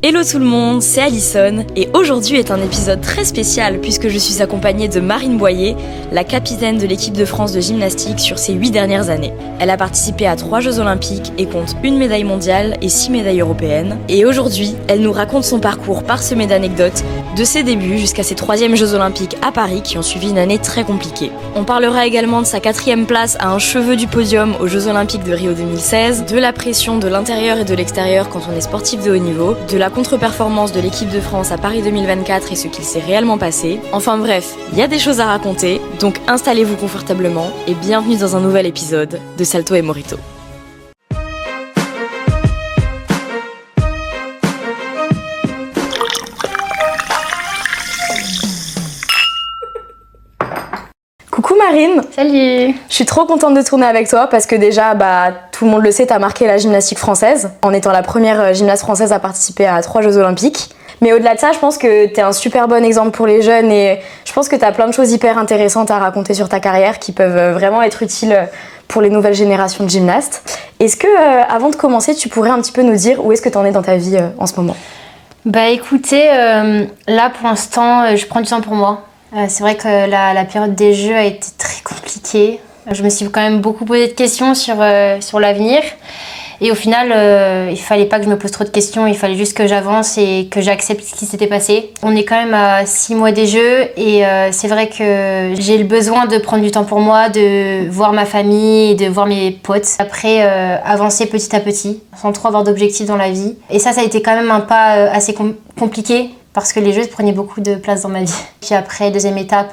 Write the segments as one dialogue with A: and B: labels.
A: Hello tout le monde, c'est Alison et aujourd'hui est un épisode très spécial puisque je suis accompagnée de Marine Boyer, la capitaine de l'équipe de France de gymnastique sur ces 8 dernières années. Elle a participé à 3 Jeux Olympiques et compte 1 médaille mondiale et 6 médailles européennes. Et aujourd'hui, elle nous raconte son parcours parsemé d'anecdotes, de ses débuts jusqu'à ses 3e Jeux Olympiques à Paris qui ont suivi une année très compliquée. On parlera également de sa 4e place à un cheveu du podium aux Jeux Olympiques de Rio 2016, de la pression de l'intérieur et de l'extérieur quand on est sportif de haut niveau, de la contre-performance de l'équipe de France à Paris 2024 et ce qu'il s'est réellement passé. Enfin bref, il y a des choses à raconter, donc installez-vous confortablement et bienvenue dans un nouvel épisode de Salto et Morito. Coucou Marine.
B: Salut.
A: Je suis trop contente de tourner avec toi parce que déjà, tout le monde le sait, t'as marqué la gymnastique française en étant la première gymnaste française à participer à 3 Jeux Olympiques. Mais au-delà de ça, je pense que t'es un super bon exemple pour les jeunes et je pense que t'as plein de choses hyper intéressantes à raconter sur ta carrière qui peuvent vraiment être utiles pour les nouvelles générations de gymnastes. Est-ce que, avant de commencer, tu pourrais un petit peu nous dire où est-ce que t'en es dans ta vie en ce moment ?
B: Écoutez, là pour l'instant, je prends du temps pour moi. C'est vrai que la période des Jeux a été très compliquée. Je me suis quand même beaucoup posé de questions sur l'avenir. Et au final, il fallait pas que je me pose trop de questions, il fallait juste que j'avance et que j'accepte ce qui s'était passé. On est quand même à 6 mois des Jeux et c'est vrai que j'ai le besoin de prendre du temps pour moi, de voir ma famille et de voir mes potes. Après, avancer petit à petit, sans trop avoir d'objectifs dans la vie. Et ça a été quand même un pas assez compliqué parce que les Jeux prenaient beaucoup de place dans ma vie. Puis après, deuxième étape,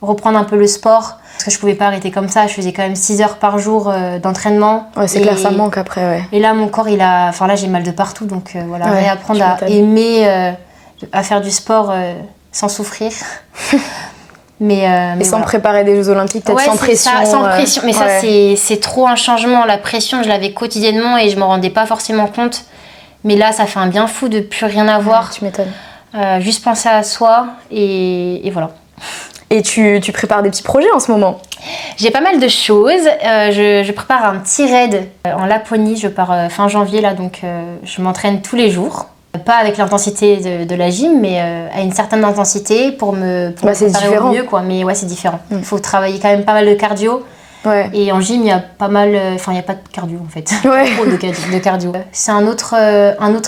B: reprendre un peu le sport. Parce que je pouvais pas arrêter comme ça, je faisais quand même 6 heures par jour d'entraînement.
A: Ouais, c'est clair, ça manque après, ouais.
B: Et là, mon corps, là j'ai mal de partout, donc voilà,
A: ouais,
B: réapprendre à aimer, à faire du sport sans souffrir. mais
A: sans
B: voilà.
A: Préparer des Jeux Olympiques, peut-être sans pression.
B: Ça, sans pression, mais ça, c'est trop un changement. La pression, je l'avais quotidiennement et je m'en rendais pas forcément compte. Mais là, ça fait un bien fou de plus rien avoir.
A: Ouais, tu m'étonnes.
B: Juste penser à soi et voilà.
A: Et tu prépares des petits projets en ce moment ?
B: J'ai pas mal de choses. Je prépare un petit raid en Laponie. Je pars fin janvier là, donc je m'entraîne tous les jours. Pas avec l'intensité de la gym, mais à une certaine intensité pour me préparer au mieux, quoi. Mais ouais, c'est différent. Il faut travailler quand même pas mal de cardio.
A: Ouais.
B: Et en gym, il y a pas mal... il n'y a pas de cardio en fait.
A: Ouais.
B: Trop de cardio. C'est un autre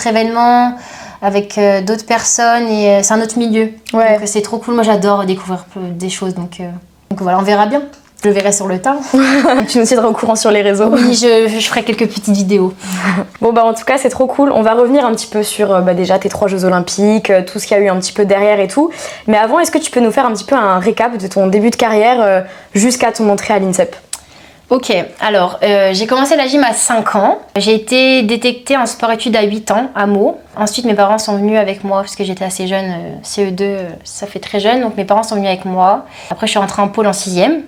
B: événement avec d'autres personnes et c'est un autre milieu.
A: Ouais.
B: Donc c'est trop cool. Moi, j'adore découvrir des choses. Donc voilà, on verra bien. Je le verrai sur le tas.
A: Tu nous tiendras au courant sur les réseaux.
B: Oui, je ferai quelques petites vidéos.
A: Bon, en tout cas, c'est trop cool. On va revenir un petit peu sur déjà tes 3 Jeux Olympiques, tout ce qu'il y a eu un petit peu derrière et tout. Mais avant, est-ce que tu peux nous faire un petit peu un récap de ton début de carrière jusqu'à ton entrée à l'INSEP ?
B: Ok, alors j'ai commencé la gym à 5 ans. J'ai été détectée en sport-études à 8 ans, à Meaux. Ensuite, mes parents sont venus avec moi parce que j'étais assez jeune. CE2, ça fait très jeune, donc mes parents sont venus avec moi. Après, je suis rentrée en pôle en 6e,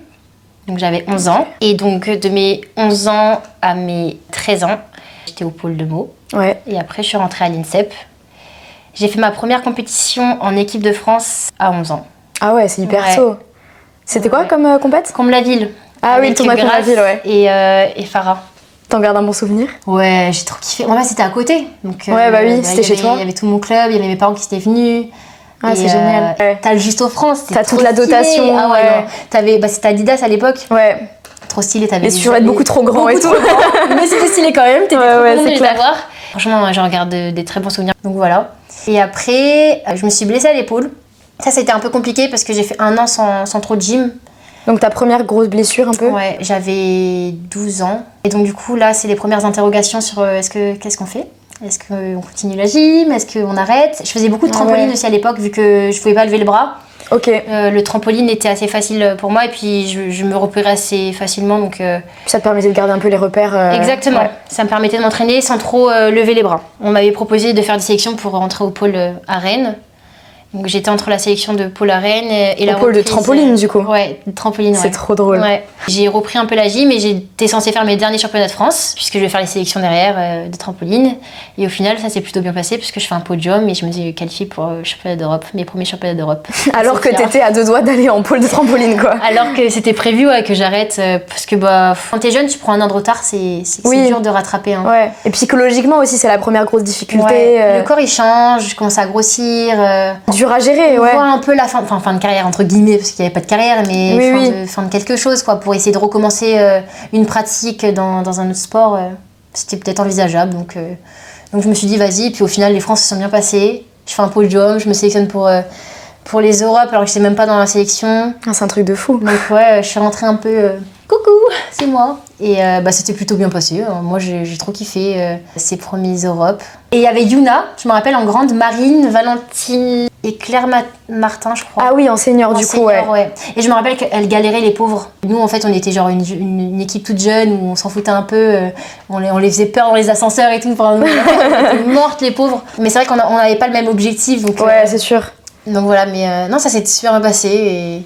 B: donc j'avais 11 ans. Et donc, de mes 11 ans à mes 13 ans, j'étais au pôle de Meaux.
A: Ouais.
B: Et après, je suis rentrée à l'INSEP. J'ai fait ma première compétition en équipe de France à 11 ans.
A: Ah ouais, c'est hyper tôt. C'était quoi comme compète ?
B: Comble-la-Ville.
A: Ah oui, le tournoi Comble-la-Ville, ouais.
B: Et Farah.
A: T'en gardes un bon souvenir ?
B: Ouais, j'ai trop kiffé. En fait, c'était à côté. Donc,
A: oui, c'était chez toi.
B: Il y avait tout mon club, il y avait mes parents qui étaient venus.
A: Ah, c'est génial. Ouais.
B: T'as le Justo France.
A: T'as toute la dotation.
B: Ah ouais, non. C'était Adidas à l'époque.
A: Ouais.
B: Trop stylé. T'avais
A: les survêtements beaucoup trop grands et tout.
B: Mais c'était stylé quand même. T'étais trop contente de les
A: clair.
B: avoir. Franchement, j'en garde des très bons souvenirs. Donc voilà. Et après, je me suis blessée à l'épaule. Ça a été un peu compliqué parce que j'ai fait 1 an sans trop de gym.
A: Donc ta première grosse blessure un peu ?
B: Ouais, j'avais 12 ans. Et donc du coup, là, c'est les premières interrogations sur qu'est-ce qu'on fait ? Est-ce qu'on continue la gym ? Est-ce qu'on arrête ? Je faisais beaucoup de trampoline aussi à l'époque, vu que je pouvais pas lever le bras.
A: Ok.
B: Le trampoline était assez facile pour moi et puis je me repérais assez facilement. Donc,
A: ça te permettait de garder un peu les repères.
B: Exactement. Ouais. Ça me permettait de m'entraîner sans trop lever les bras. On m'avait proposé de faire des sélections pour rentrer au pôle à Rennes. Donc j'étais entre la sélection de pôle arène et la
A: Au pôle de
B: reprise,
A: trampoline du coup.
B: Ouais, de trampoline.
A: C'est trop drôle.
B: Ouais. J'ai repris un peu la gym et j'étais censée faire mes derniers championnats de France puisque je vais faire les sélections derrière de trampoline. Et au final, ça s'est plutôt bien passé puisque je fais un podium et je me suis qualifiée pour championnat d'Europe, mes premiers championnats d'Europe.
A: Alors que t'étais à 2 doigts d'aller en pôle de trampoline quoi.
B: Alors que c'était prévu que j'arrête parce que quand t'es jeune, tu prends un an de retard, c'est dur de rattraper. Hein.
A: Ouais. Et psychologiquement aussi, c'est la première grosse difficulté.
B: Ouais. Le corps il change, je commence à grossir.
A: Dur à gérer, ouais.
B: On voit un peu la fin de carrière entre guillemets parce qu'il n'y avait pas de carrière, mais fin de quelque chose quoi, pour essayer de recommencer une pratique dans un autre sport. C'était peut-être envisageable, donc je me suis dit vas-y. Puis au final, les France se sont bien passées. Je fais un podium, je me sélectionne pour les Europes alors que j'étais même pas dans la sélection.
A: Ah, c'est un truc de fou.
B: Donc ouais, je suis rentrée un peu coucou, c'est moi. Et c'était plutôt bien passé. Moi j'ai trop kiffé ces premiers Europes. Et il y avait Yuna, je me rappelle en grande, Marine, Valentine et Claire Martin, je crois.
A: Ah oui, en senior du coup, ouais.
B: Et je me rappelle qu'elles galéraient les pauvres. Nous en fait on était genre une équipe toute jeune où on s'en foutait un peu, on les faisait peur dans les ascenseurs et tout. On était mortes les pauvres. Mais c'est vrai qu'on n'avait pas le même objectif. Donc,
A: ouais, c'est sûr.
B: Donc voilà, mais non, ça s'est super bien passé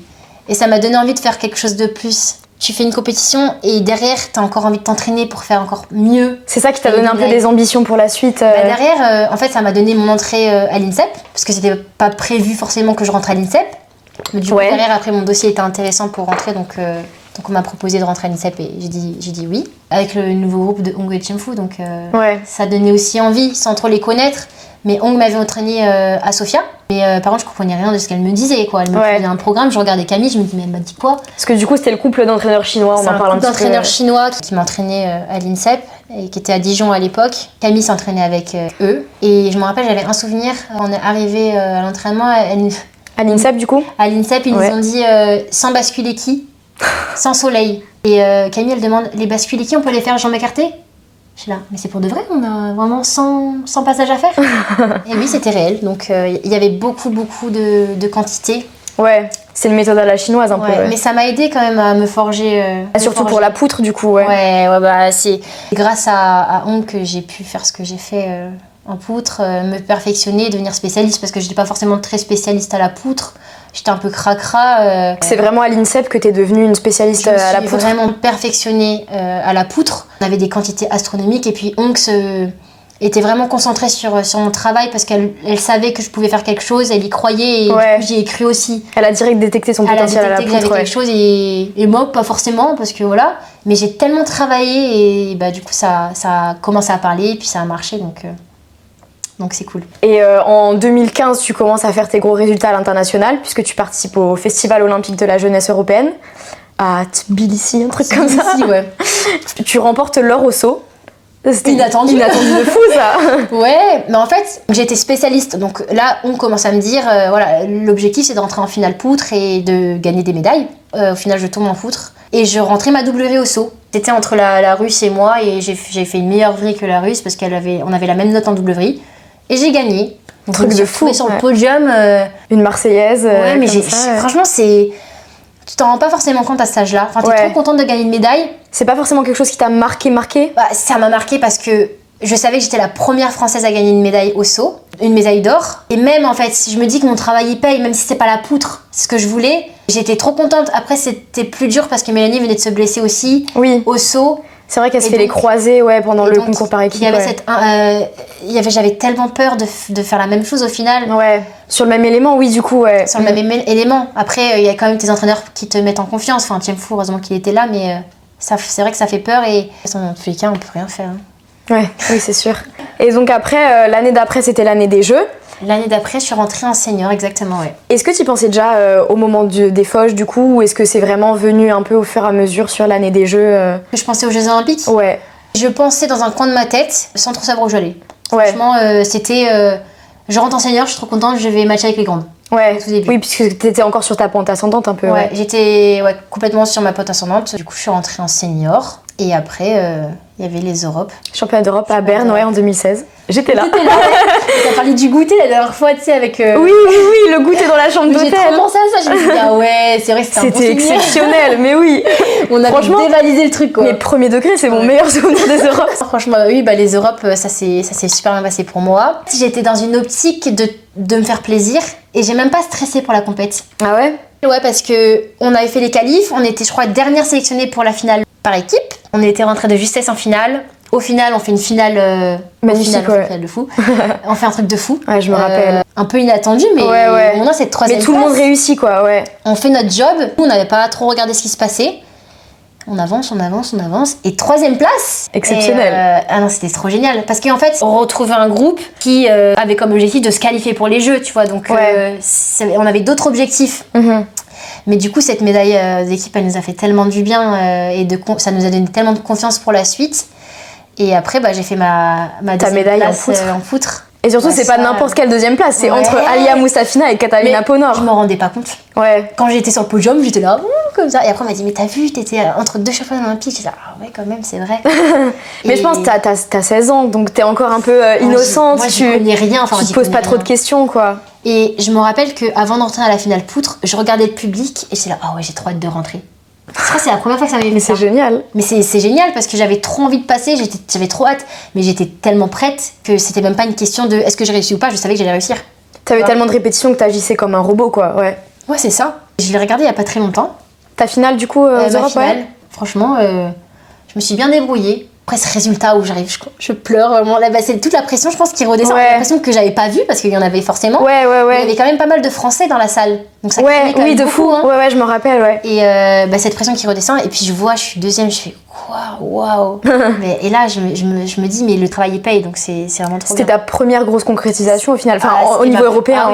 B: et ça m'a donné envie de faire quelque chose de plus. Tu fais une compétition et derrière, t'as encore envie de t'entraîner pour faire encore mieux.
A: C'est ça qui t'a donné un peu des ambitions pour la suite
B: Derrière, en fait, ça m'a donné mon entrée à l'INSEP, parce que c'était pas prévu forcément que je rentre à l'INSEP. Mais du coup, derrière, après, mon dossier était intéressant pour rentrer, donc on m'a proposé de rentrer à l'INSEP et j'ai dit oui. Avec le nouveau groupe de Hong et Chimfu, donc ça donnait aussi envie, sans trop les connaître. Mais Hong m'avait entraînée à Sofia. Mais par contre, je comprenais rien de ce qu'elle me disait, quoi. Elle me faisait un programme, je regardais Camille, je me dis, mais elle m'a dit quoi?
A: Parce que du coup, c'était le couple d'entraîneurs chinois, on en parle un petit peu.
B: C'est un couple d'entraîneurs chinois qui m'entraînait à l'INSEP et qui était à Dijon à l'époque. Camille s'entraînait avec eux. Et je me rappelle, j'avais un souvenir, on est arrivé à l'entraînement.
A: À l'INSEP, du coup? À
B: l'INSEP, ils nous ont dit sans basculer qui? Sans soleil. Et Camille, elle demande, les basculer qui, on peut les faire jambes écartées? Je suis là, mais c'est pour de vrai, on a vraiment 100 passages à faire. Et oui, c'était réel, donc il y avait beaucoup de quantité.
A: Ouais, c'est une méthode à la chinoise un peu.
B: Mais ça m'a aidé quand même à me forger.
A: Surtout pour la poutre du coup,
B: c'est grâce à Hong que j'ai pu faire ce que j'ai fait en poutre, me perfectionner, devenir spécialiste, parce que je n'étais pas forcément très spécialiste à la poutre. J'étais un peu cracra.
A: C'est vraiment à l'INSEP que t'es devenue une spécialiste à la poutre.
B: Je me suis vraiment perfectionnée à la poutre. On avait des quantités astronomiques et puis Hong était vraiment concentrée sur mon travail parce qu'elle savait que je pouvais faire quelque chose, elle y croyait et du coup, j'y ai cru aussi.
A: Elle a direct détecté son potentiel à la poutre.
B: Elle a détecté que j'avais quelque chose et moi pas forcément parce que voilà. Mais j'ai tellement travaillé et du coup ça a commencé à parler et puis ça a marché donc c'est cool.
A: Et en 2015, tu commences à faire tes gros résultats à l'international puisque tu participes au Festival olympique de la jeunesse européenne à Tbilissi, un truc comme ça.
B: Ouais.
A: Tu remportes l'or au saut.
B: C'était inattendu
A: de fou ça.
B: Ouais, mais en fait, j'étais spécialiste. Donc là, on commence à me dire, l'objectif c'est de rentrer en finale poutre et de gagner des médailles. Au final, je tombe en poutre et je rentrais ma W au saut. C'était entre la Russe et moi et j'ai fait une meilleure vrille que la Russe parce qu'on avait la même note en double vrille. Et j'ai gagné.
A: Un truc de fou.
B: Sur le podium.
A: Une Marseillaise.
B: Ouais, mais franchement, tu t'en rends pas forcément compte à cet âge-là. Enfin, t'es trop contente de gagner une médaille.
A: C'est pas forcément quelque chose qui t'a marqué?
B: Ça m'a marqué parce que je savais que j'étais la première Française à gagner une médaille au saut, une médaille d'or. Et même en fait, si je me dis que mon travail y paye, même si c'était pas la poutre, c'est ce que je voulais, j'étais trop contente. Après, c'était plus dur parce que Mélanie venait de se blesser aussi au saut.
A: C'est vrai qu'elle se fait les croisés pendant le concours par équipe.
B: J'avais tellement peur de faire la même chose au final.
A: Ouais, sur le même élément, oui, du coup.
B: Sur le même élément. Après, il y a quand même tes entraîneurs qui te mettent en confiance. Enfin, Chimfu, heureusement qu'il était là, mais c'est vrai que ça fait peur et dans tous les cas, on peut rien faire.
A: Ouais, oui, c'est sûr. Et donc après, l'année d'après, c'était l'année des Jeux.
B: L'année d'après, je suis rentrée en senior, exactement, ouais.
A: Est-ce que tu pensais déjà au moment des Foch, du coup, ou est-ce que c'est vraiment venu un peu au fur et à mesure sur l'année des Jeux
B: Que je pensais aux Jeux Olympiques? Ouais. Je pensais dans un coin de ma tête, sans trop savoir où j'allais. Franchement, c'était... je rentre en senior, je suis trop contente, je vais matcher avec les grandes.
A: Ouais, oui, puisque t'étais encore sur ta pente ascendante un peu.
B: Ouais, j'étais complètement sur ma pente ascendante. Du coup, je suis rentrée en senior. Et après, il y avait les Europes.
A: Championnat d'Europe à Berne, en 2016. J'étais là.
B: T'as parlé du goûter la dernière fois, tu sais, avec...
A: Oui, le goûter dans la chambre d'hôtel.
B: J'ai trop pensé à ça, je me suis dit, ah ouais, c'est vrai, c'était un bon
A: C'était
B: souvenir.
A: exceptionnel, mais oui.
B: On a
A: Franchement,
B: dévalisé le truc, quoi.
A: Mais premier degré, c'est mon meilleur souvenir des Europes.
B: Franchement, oui, les Europes, ça s'est super bien passé pour moi. J'étais dans une optique de me faire plaisir et j'ai même pas stressé pour la compète.
A: Ah ouais?
B: Ouais, parce que on avait fait les qualifs, on était, je crois, dernière sélectionnée pour la finale par équipe. On était rentré de justesse en finale. Au final, on fait une finale...
A: magnifique,
B: on fait une finale de fou. On fait un truc de fou.
A: Ouais, je me rappelle.
B: Un peu inattendu, mais on a cette troisième
A: Mais tout le monde réussit, quoi, ouais.
B: On fait notre job. On n'avait pas trop regardé ce qui se passait. On avance. Et troisième place.
A: Exceptionnel.
B: Ah non, c'était trop génial. Parce qu'en fait, on retrouvait un groupe qui avait comme objectif de se qualifier pour les Jeux, tu vois. Donc, on avait d'autres objectifs. Mais du coup, cette médaille d'équipe, elle nous a fait tellement du bien ça nous a donné tellement de confiance pour la suite. Et après, j'ai fait ma deuxième
A: médaille
B: place en poutre.
A: Et surtout, c'est pas n'importe quelle deuxième place, c'est entre Alia Moussafina et Catalina Ponor.
B: Je m'en rendais pas compte.
A: Ouais.
B: Quand j'étais sur le podium, j'étais là, comme ça. Et après, on m'a dit, mais t'as vu, t'étais entre deux championnes olympiques. J'étais là, ah ouais, quand même, c'est vrai.
A: Mais je pense que t'as 16 ans, donc t'es encore un peu innocente.
B: Moi, je connais rien.
A: Tu te poses pas trop de questions, quoi.
B: Et je me rappelle qu'avant d'entrer à la finale poutre, je regardais le public et j'étais là, ah ouais, j'ai trop hâte de rentrer. Je crois que c'est la première fois que ça m'avait fait ça.
A: C'est génial.
B: Mais c'est génial parce que j'avais trop envie de passer, j'avais trop hâte, mais j'étais tellement prête que c'était même pas une question de est-ce que j'ai réussi ou pas, je savais que j'allais réussir.
A: T'avais tellement de répétitions que t'agissais comme un robot, quoi, ouais.
B: Ouais, c'est ça. Je l'ai regardé il y a pas très longtemps.
A: Ta finale, du coup, aux Europes,
B: finale, franchement, je me suis bien débrouillée. Après ce résultat où j'arrive, je pleure vraiment. Là, c'est toute la pression, je pense, qui redescend. J'ai l'impression que j'avais pas vu parce qu'il y en avait forcément.
A: Ouais.
B: Il y avait quand même pas mal de Français dans la salle. Donc ça
A: oui,
B: quand même
A: de
B: beaucoup,
A: fou.
B: hein.
A: Ouais, je me rappelle, ouais.
B: Et cette pression qui redescend. Et puis je vois, je suis deuxième, je fais waouh. Et là, je me dis, mais le travail il paye, donc c'est vraiment trop bien.
A: C'était ta première grosse concrétisation au final, enfin au niveau européen,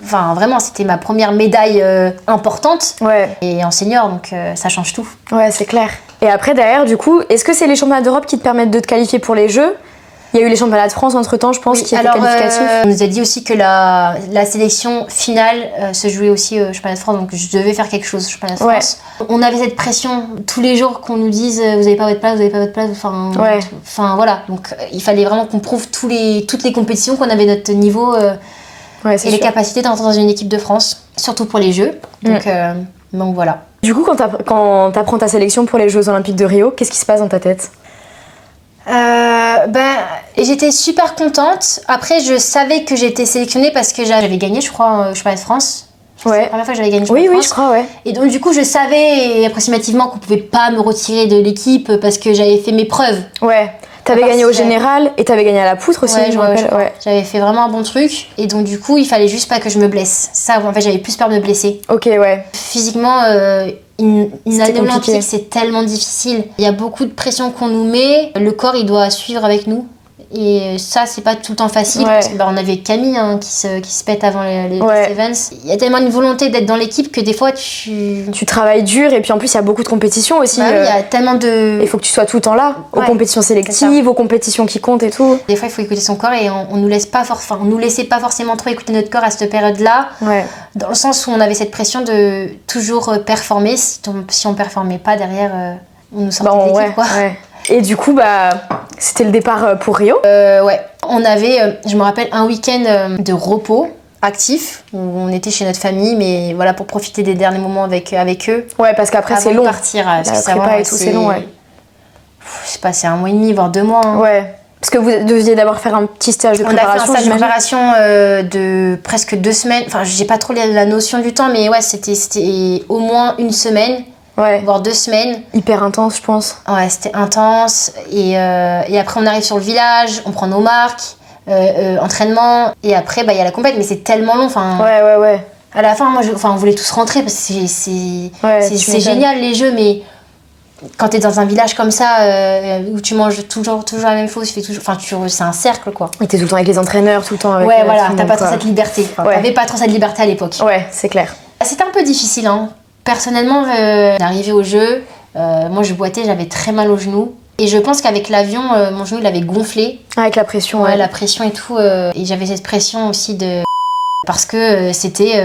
B: Enfin, vraiment, c'était ma première médaille importante.
A: Ouais.
B: Et en senior, donc ça change tout.
A: Ouais, c'est clair. Et après, derrière, du coup, est-ce que c'est les championnats d'Europe qui te permettent de te qualifier pour les Jeux ? Il y a eu les championnats de France entre-temps, je pense, qui étaient qualificatifs.
B: On nous a dit aussi que la sélection finale se jouait aussi au championnat de France, donc je devais faire quelque chose au championnat de France. On avait cette pression tous les jours qu'on nous dise vous n'avez pas votre place, enfin voilà. Donc il fallait vraiment qu'on prouve toutes les compétitions, qu'on avait notre niveau et les capacités d'entrer dans une équipe de France, surtout pour les Jeux. Donc voilà.
A: Du coup, quand t'apprends ta sélection pour les Jeux Olympiques de Rio, qu'est-ce qui se passe dans ta tête ?
B: J'étais super contente. Après, je savais que j'étais sélectionnée parce que j'avais gagné, je crois, au championnat de France. C'est la première fois que j'avais gagné le championnat de France.
A: Oui, je crois, ouais.
B: Et donc, du coup, je savais approximativement qu'on pouvait pas me retirer de l'équipe parce que j'avais fait mes preuves.
A: Ouais. T'avais gagné au général et t'avais gagné à la poutre aussi, je me rappelle. Ouais.
B: J'avais fait vraiment un bon truc. Et donc, du coup, il fallait juste pas que je me blesse. Ça, en fait, j'avais plus peur de me blesser.
A: Ok, ouais.
B: Physiquement, une année olympique, c'est tellement difficile. Il y a beaucoup de pression qu'on nous met. Le corps, il doit suivre avec nous. Et ça, c'est pas tout le temps facile. Parce que, on avait Camille qui se pète avant les events. Il y a tellement une volonté d'être dans l'équipe que des fois, tu
A: travailles dur. Et puis en plus, il y a beaucoup de compétitions aussi.
B: Il y a tellement de...
A: Il faut que tu sois tout le temps là. Aux compétitions sélectives, aux compétitions qui comptent et tout.
B: Des fois, il faut écouter son corps et on nous laisse pas on nous laissait pas forcément trop écouter notre corps à cette période-là. Dans le sens où on avait cette pression de toujours performer. Si on performait pas derrière, on nous sortait de l'équipe, quoi.
A: Et du coup, c'était le départ pour Rio.
B: On avait, je me rappelle, un week-end de repos actif où on était chez notre famille, mais voilà, pour profiter des derniers moments avec eux. Ouais, parce qu'après c'est long. Avant de partir,
A: la prépa et tout, c'est long,
B: je sais pas, c'est 1 mois et demi, voire 2 mois. Hein.
A: Ouais. Parce que vous deviez d'abord faire un petit stage de préparation.
B: On a fait un stage de préparation de presque 2 semaines. Enfin, j'ai pas trop la notion du temps, mais ouais, c'était au moins 1 semaine. Voire 2 semaines.
A: Hyper intense, je pense.
B: Ouais, c'était intense. Et après, on arrive sur le village, on prend nos marques, entraînement. Et après, il y a la compète, mais c'est tellement long.
A: Ouais.
B: À la fin, on voulait tous rentrer parce que c'est génial les Jeux, mais quand t'es dans un village comme ça, où tu manges toujours la même chose, c'est un cercle, quoi.
A: Et t'es tout le temps avec les entraîneurs, tout le temps avec...
B: Ouais, voilà, t'as pas trop cette liberté. T'avais pas trop cette liberté à l'époque.
A: Ouais, c'est clair.
B: C'était un peu difficile, hein. Personnellement, d'arriver au jeu, moi je boitais, j'avais très mal au genou. Et je pense qu'avec l'avion, mon genou il avait gonflé.
A: Avec la pression,
B: la pression et tout. Et j'avais cette pression aussi parce que c'était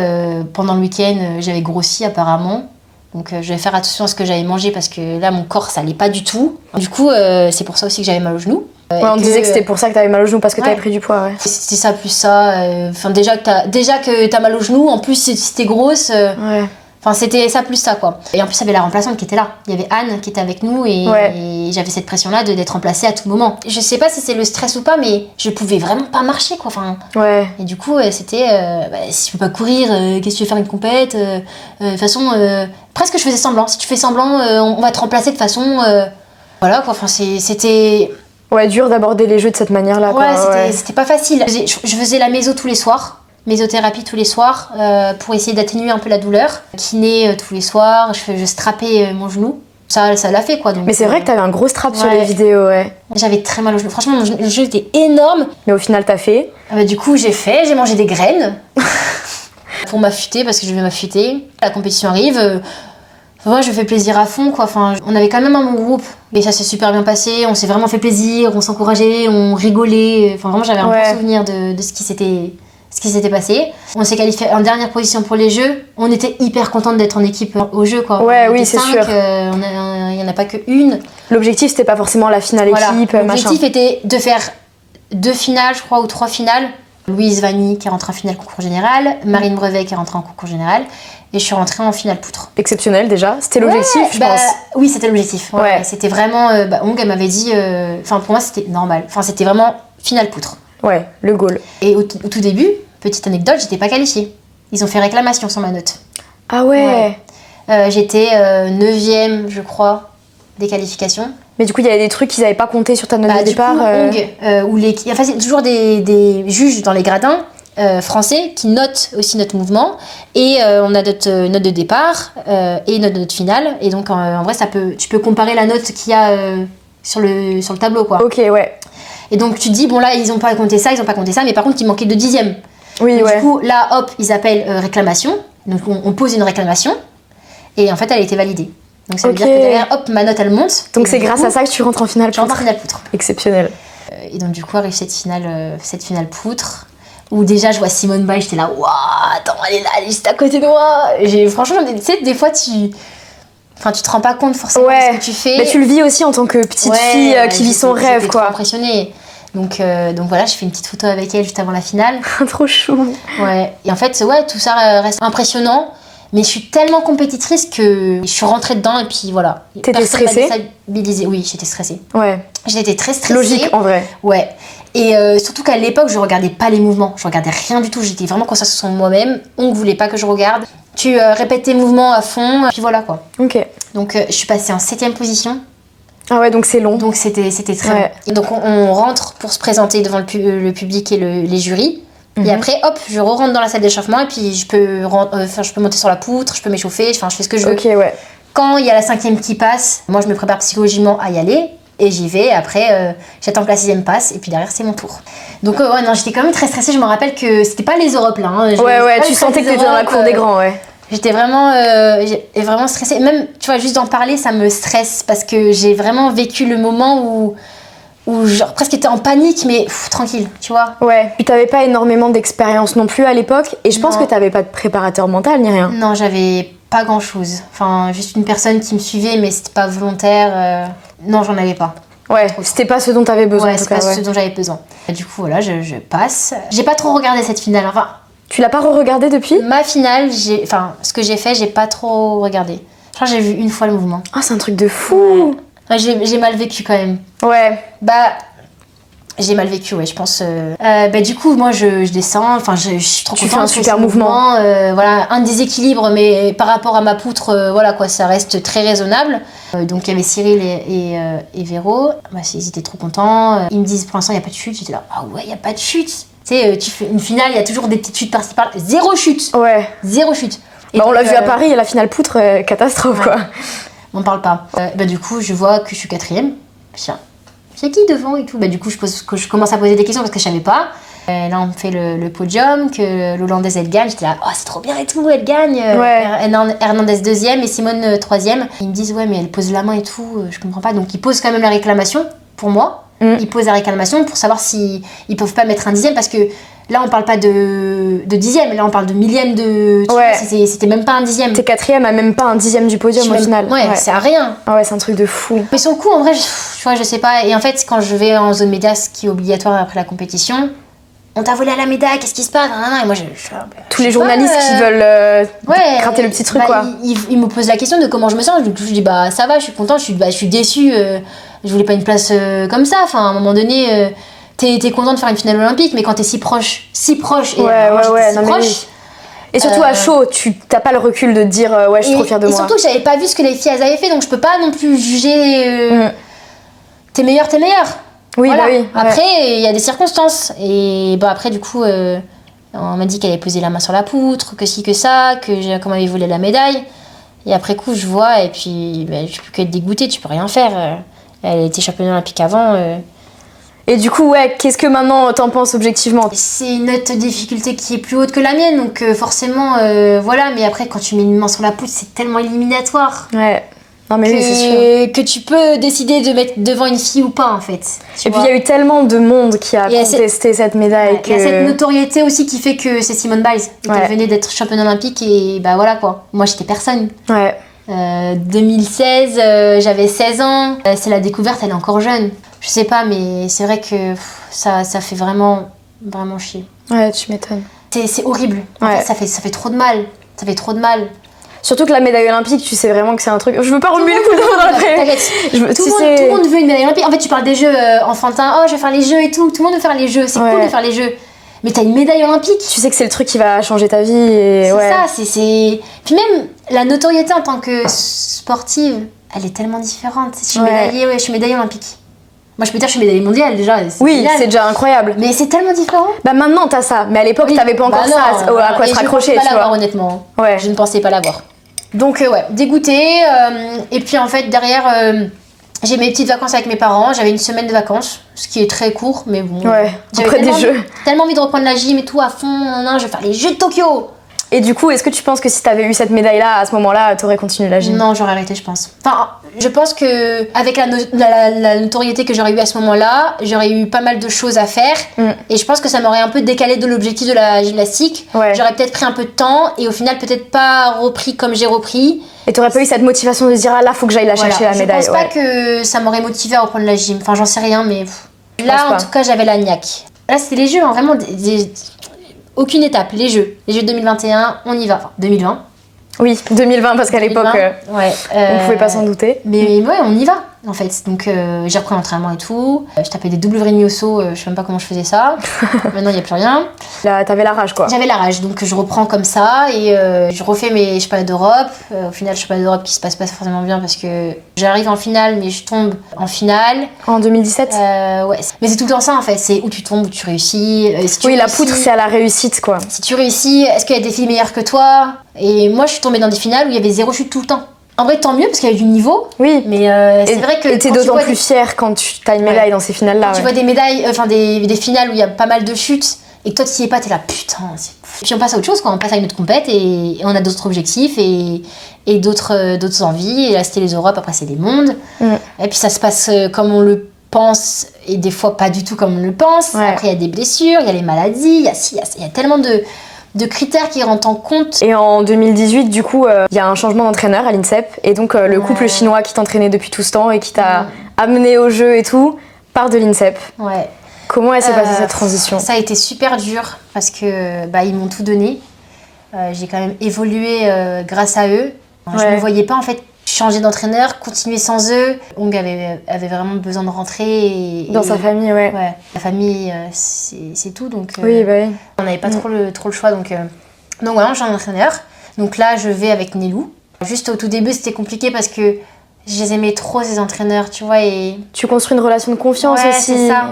B: pendant le week-end, j'avais grossi apparemment. Donc je vais faire attention à ce que j'avais mangé parce que là mon corps ça allait pas du tout. Du coup, c'est pour ça aussi que j'avais mal au genou.
A: Ouais, on disait que c'était pour ça que t'avais mal au genou, parce que t'avais pris du poids, ouais.
B: C'était ça plus ça. Enfin, déjà que t'as mal au genou, en plus si t'es grosse.
A: Ouais.
B: Enfin, c'était ça plus ça, quoi. Et en plus, il y avait la remplaçante qui était là. Il y avait Anne qui était avec nous et j'avais cette pression-là d'être remplacée à tout moment. Je sais pas si c'est le stress ou pas, mais je pouvais vraiment pas marcher, quoi. Enfin,
A: ouais.
B: Et du coup, c'était si tu peux pas courir, qu'est-ce que tu veux faire une compète de toute façon, presque je faisais semblant. Si tu fais semblant, on va te remplacer de façon. Voilà, quoi. Enfin, c'était.
A: Ouais, dur d'aborder les jeux de cette manière-là, quoi.
B: Ouais, c'était pas facile. Je faisais la méso tous les soirs. Mésothérapie tous les soirs pour essayer d'atténuer un peu la douleur. Kiné tous les soirs, je strappais mon genou. Ça l'a fait, quoi. Donc,
A: mais c'est vrai que t'avais un gros strap sur les vidéos, ouais.
B: J'avais très mal au genou. Franchement, mon genou était énorme.
A: Mais au final, t'as fait.
B: Du coup, j'ai mangé des graines pour m'affûter parce que je vais m'affûter. La compétition arrive. Moi, je fais plaisir à fond, quoi. Enfin, on avait quand même un bon groupe. Et ça s'est super bien passé. On s'est vraiment fait plaisir. On s'encourageait, on rigolait. Enfin, vraiment, j'avais un bon souvenir de ce qui s'était passé. On s'est qualifié en dernière position pour les Jeux. On était hyper contente d'être en équipe aux Jeux, quoi.
A: Ouais, oui, c'est sûr.
B: Il n'y en a pas qu'une.
A: L'objectif, c'était pas forcément la finale équipe, machin.
B: L'objectif était de faire 2 finales, je crois, ou 3 finales. Louise Vanny qui est rentrée en finale concours général, Marine Brevet qui est rentrée en concours général, et je suis rentrée en finale poutre.
A: Exceptionnel déjà, c'était l'objectif, je pense.
B: Oui, c'était l'objectif. Ouais. C'était vraiment. Ong, elle m'avait dit. Enfin, pour moi, c'était normal. Enfin, c'était vraiment finale poutre.
A: Ouais, le goal.
B: Et au tout début, petite anecdote, j'étais pas qualifiée. Ils ont fait réclamation sur ma note.
A: Ah ouais.
B: J'étais 9e, je crois, des qualifications.
A: Mais du coup, il y avait des trucs qu'ils n'avaient pas compté sur ta note de départ.
B: Enfin, c'est toujours des juges dans les gradins français qui notent aussi notre mouvement. Et on a notre note de départ et notre note finale. Et donc, en vrai, tu peux comparer la note qu'il y a sur le tableau, quoi.
A: Ok, ouais.
B: Et donc, tu te dis, bon, là, ils n'ont pas compté ça, mais par contre, il manquait de 10e.
A: Oui,
B: donc, du coup, là, hop, ils appellent réclamation. Donc, on pose une réclamation. Et en fait, elle a été validée. Donc ça veut dire que derrière, hop, ma note elle monte.
A: Donc c'est grâce à ça que tu rentres en finale poutre.
B: Je rentre en finale poutre.
A: Exceptionnel.
B: Et donc du coup arrive cette finale poutre où déjà je vois Simone Biles, j'étais là, waouh, attends, elle est là, elle est juste à côté de moi. Franchement, tu sais, des fois tu te rends pas compte forcément de ce que tu fais.
A: Mais tu le vis aussi en tant que petite fille qui vit son rêve, quoi.
B: Trop impressionnée. Donc voilà, je fais une petite photo avec elle juste avant la finale.
A: Trop chou.
B: Ouais. Et en fait, tout ça reste impressionnant. Mais je suis tellement compétitrice que je suis rentrée dedans et puis voilà.
A: T'étais stressée ?
B: Oui, j'étais stressée.
A: Ouais.
B: J'étais très stressée.
A: Logique en vrai.
B: Ouais. Et surtout qu'à l'époque, je regardais pas les mouvements. Je regardais rien du tout. J'étais vraiment concentrée sur moi-même. On ne voulait pas que je regarde. Tu répètes tes mouvements à fond. Puis voilà, quoi. Ok. Donc je suis passée en 7e position.
A: Ah ouais, donc c'est long.
B: Donc c'était très long. Et donc on rentre pour se présenter devant le public et les jurys. Et après, hop, je rentre dans la salle d'échauffement et puis je peux monter sur la poutre, je peux m'échauffer, je fais ce que je veux.
A: Ok, ouais.
B: Quand il y a la 5e qui passe, moi je me prépare psychologiquement à y aller et j'y vais. Après, j'attends que la 6e passe et puis derrière, c'est mon tour. Donc, non, j'étais quand même très stressée. Je me rappelle que c'était pas les Europes là. Hein.
A: Ouais, tu sentais que t'étais dans la cour des grands, ouais.
B: J'étais vraiment stressée. Même, tu vois, juste d'en parler, ça me stresse parce que j'ai vraiment vécu le moment où genre presque t'étais en panique, mais tranquille, tu vois.
A: Ouais, puis t'avais pas énormément d'expérience non plus à l'époque, et je pense que t'avais pas de préparateur mental ni rien.
B: Non, j'avais pas grand chose. Enfin, juste une personne qui me suivait, mais c'était pas volontaire. Non, j'en avais pas.
A: Ouais, c'était pas ce dont t'avais besoin.
B: Ouais, c'est pas ce dont j'avais besoin. Et du coup, voilà, je passe. J'ai pas trop regardé cette finale. Enfin,
A: tu l'as pas re-regardé depuis ?
B: Ma finale, ce que j'ai fait, j'ai pas trop regardé. Je crois que j'ai vu une fois le mouvement.
A: Ah, c'est un truc de fou.
B: Ouais, j'ai mal vécu quand même.
A: Ouais.
B: J'ai mal vécu, ouais, je pense. Du coup, moi, je descends. Enfin, je suis trop contente.
A: Tu fais un super mouvement.
B: Voilà, un déséquilibre, mais par rapport à ma poutre, voilà quoi, ça reste très raisonnable. Donc, il y avait Cyril et Véro. Ils étaient trop contents. Ils me disent, pour l'instant, il n'y a pas de chute. J'étais là, ah ouais, il n'y a pas de chute. Tu sais, tu fais une finale, il y a toujours des petites chutes par-ci par-là. Zéro chute. Ouais. Zéro chute. Et
A: on l'a vu à Paris, la finale poutre, catastrophe, quoi.
B: On parle pas. Du coup, je vois que je suis 4e. Tiens, c'est qui devant et tout. Du coup, je commence à poser des questions parce que je savais pas. Là, on me fait le podium, que l'Hollandaise, elle gagne. J'étais là, oh, c'est trop bien et tout, elle gagne. Hernandez 2e et Simone 3e. Ils me disent, ouais, mais elle pose la main et tout, je comprends pas. Donc, ils posent quand même la réclamation pour moi. Ils posent la réclamation pour savoir s'ils peuvent pas mettre un 10e parce que Là, on parle pas de dixième, là, on parle de millième de...
A: Ouais.
B: C'était même pas un dixième.
A: T'es quatrième à même pas un dixième du podium au final.
B: Ouais, c'est à rien.
A: Ah ouais, c'est un truc de fou.
B: Mais son coup, en vrai, je sais pas. Et en fait, quand je vais en zone média, ce qui est obligatoire après la compétition, on t'a volé à la médaille, qu'est-ce qui se passe? Et moi,
A: tous les journalistes qui veulent gratter le petit truc, quoi.
B: Ils me posent la question de comment je me sens. Je dis, bah ça va, je suis contente, je suis déçue. Je voulais pas une place comme ça. Enfin, à un moment donné, t'es contente de faire une finale olympique, mais quand t'es si proche, et proche.
A: Et surtout à chaud, tu t'as pas le recul de te dire ouais, je suis trop fière de moi.
B: Et surtout que j'avais pas vu ce que les filles elles avaient fait, donc je peux pas non plus juger. T'es meilleure.
A: Oui,
B: voilà.
A: Bah oui.
B: Après, il y a des circonstances. Et bah après, du coup, on m'a dit qu'elle avait posé la main sur la poutre, que ci, que ça, qu'on m'avait volé la médaille. Et après coup, je vois, et puis bah, je peux qu'être dégoûtée, tu peux rien faire. Elle était championne olympique avant.
A: Et du coup, ouais, qu'est-ce que maintenant t'en penses objectivement?
B: C'est une autre difficulté qui est plus haute que la mienne, donc forcément, voilà. Mais après, quand tu mets une main sur la poutre, c'est tellement éliminatoire.
A: Ouais. Non mais oui, c'est sûr.
B: Que tu peux décider de mettre devant une fille ou pas, en fait.
A: Et puis il y a eu tellement de monde qui a contesté cette médaille.
B: Il y a cette notoriété aussi qui fait que c'est Simone Biles. Elle venait d'être championne olympique et bah voilà quoi. Moi j'étais personne.
A: Ouais.
B: 2016, j'avais 16 ans. C'est la découverte, elle est encore jeune. Je sais pas, mais c'est vrai que ça fait vraiment chier.
A: Ouais, tu m'étonnes.
B: C'est horrible. En fait, ça fait trop de mal. Ça fait trop de mal.
A: Surtout que la médaille olympique, tu sais vraiment que c'est un truc. Je veux pas remuer le couteau dans la plaie.
B: Tout le monde veut une médaille olympique. En fait, tu parles des jeux enfantins. Oh, je vais faire les jeux et tout. Tout le monde veut faire les jeux. C'est cool de faire les jeux. Mais t'as une médaille olympique. Tu
A: sais que c'est le truc qui va changer ta vie. Et
B: c'est ça. Puis même la notoriété en tant que sportive, elle est tellement différente. Je suis médaillée, je suis médaillée olympique. Moi, je peux dire que je suis médaillée mondiale déjà.
A: Oui, c'est déjà incroyable.
B: Mais c'est tellement différent.
A: Bah maintenant, t'as ça. Mais à l'époque, t'avais pas encore ça à quoi te raccrocher.
B: Je ne pensais pas l'avoir, honnêtement.
A: Ouais.
B: Je ne pensais pas l'avoir. Donc, dégoûtée. Et puis, en fait, derrière, j'ai mes petites vacances avec mes parents. J'avais une semaine de vacances, ce qui est très court, mais bon.
A: Ouais, après des jeux.
B: Tellement envie de reprendre la gym et tout à fond. Je vais faire les Jeux de Tokyo.
A: Et du coup, est-ce que tu penses que si t'avais eu cette médaille-là, à ce moment-là, t'aurais continué la gym?
B: Non, j'aurais arrêté, je pense. Enfin, je pense que avec la notoriété que j'aurais eu à ce moment-là, j'aurais eu pas mal de choses à faire. Et je pense que ça m'aurait un peu décalé de l'objectif de la gymnastique. Ouais. J'aurais peut-être pris un peu de temps et au final, peut-être pas repris comme j'ai repris.
A: Et t'aurais pas eu cette motivation de se dire, ah là, faut que j'aille la chercher la médaille.
B: Je pense pas que ça m'aurait motivé à reprendre la gym. Enfin, j'en sais rien, mais là, en tout cas, j'avais la niaque. Là, c'était les jeux, hein, vraiment aucune étape, les jeux 2021, on y va. Enfin, 2020.
A: Oui, 2020 parce qu'à l'époque, on pouvait pas s'en douter.
B: Mais ouais, on y va en fait. Donc j'ai repris l'entraînement et tout. Je tapais des doubles vrais au saut, je sais même pas comment je faisais ça. Maintenant, il n'y a plus rien.
A: Là, t'avais la rage quoi.
B: J'avais la rage, donc je reprends comme ça et je refais mes championnats d'Europe. Au final, championnat d'Europe qui se passe pas forcément bien parce que j'arrive en finale, mais je tombe en finale.
A: En 2017
B: ouais. Mais c'est tout le temps ça en fait, c'est où tu tombes, où tu réussis.
A: La poutre, c'est à la réussite quoi.
B: Si tu réussis, est-ce qu'il y a des filles meilleures que toi? Et moi, je suis tombée dans des finales où il y avait 0 chute tout le temps. En vrai, tant mieux parce qu'il y avait du niveau.
A: Oui.
B: Mais c'est vrai que.
A: Et t'es d'autant plus fière quand tu as une médaille dans ces finales-là.
B: Quand tu vois des médailles, enfin des finales où il y a pas mal de chutes et que toi tu y es pas, t'es là putain. Puis on passe à autre chose, quoi. On passe à une autre compète et on a d'autres objectifs et d'autres envies. Et là, c'était les Europes, après, c'est les mondes. Et puis ça se passe comme on le pense et des fois pas du tout comme on le pense. Après, il y a des blessures, il y a les maladies, il y a tellement de critères qui rentrent en compte.
A: Et en 2018, du coup, il y a un changement d'entraîneur à l'INSEP. Et donc, le couple chinois qui t'entraînait depuis tout ce temps et qui t'a amené au jeu et tout, part de l'INSEP.
B: Ouais.
A: Comment elle s'est passée cette transition?
B: Ça a été super dur parce que ils m'ont tout donné. J'ai quand même évolué grâce à eux. Je ne me voyais pas en fait changer d'entraîneur, continuer sans eux. Hong avait vraiment besoin de rentrer.
A: Dans sa famille, ouais.
B: La famille, c'est tout. Donc,
A: oui.
B: On n'avait pas trop le choix. Donc voilà, on change d'entraîneur. Donc là, je vais avec Nelou. Juste au tout début, c'était compliqué parce que je les aimais trop, ces entraîneurs, tu vois. Et
A: tu construis une relation de confiance aussi.
B: C'est ça.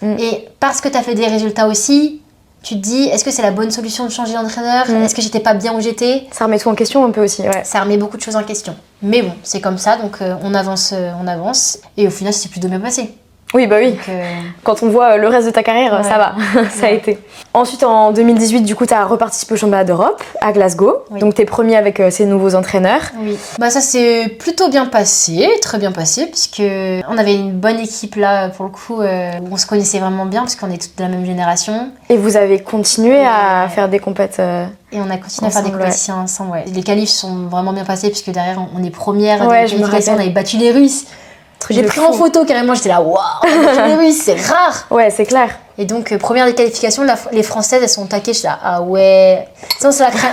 B: Et parce que tu as fait des résultats aussi, tu te dis, est-ce que c'est la bonne solution de changer d'entraîneur? Est-ce que j'étais pas bien où j'étais?
A: Ça remet tout en question un peu aussi, ouais.
B: Ça remet beaucoup de choses en question. Mais bon, c'est comme ça, donc on avance. Et au final, c'est plutôt bien passé.
A: Oui, bah oui.
B: Donc,
A: Quand on voit le reste de ta carrière,
B: Ouais.
A: ça va, ça a
B: Ouais.
A: été. Ensuite, en 2018, du coup, tu as reparticipé au championnat d'Europe à Glasgow.
B: Oui.
A: Donc, tu es premier avec ces nouveaux entraîneurs.
B: oui. Bah ça s'est plutôt bien passé, très bien passé, puisque on avait une bonne équipe là, pour le coup, où on se connaissait vraiment bien, parce qu'on est toutes de la même génération.
A: Et vous avez continué à
B: Ouais.
A: faire des compètes.
B: Et on a continué à faire des
A: Ensemble,
B: compétitions ensemble. Ouais. Les qualifs sont vraiment bien passés, puisque derrière, on est première.
A: Ouais,
B: de
A: je me
B: qualification, on
A: rappelle.
B: avait battu les Russes.
A: Truc
B: J'ai
A: de
B: pris
A: fou.
B: en photo carrément, j'étais là, waouh, on a battu les Russes, c'est rare.
A: Ouais, c'est clair.
B: Et donc, première des qualifications, les Françaises, elles sont taquées. Je suis là, ah ouais. Ça,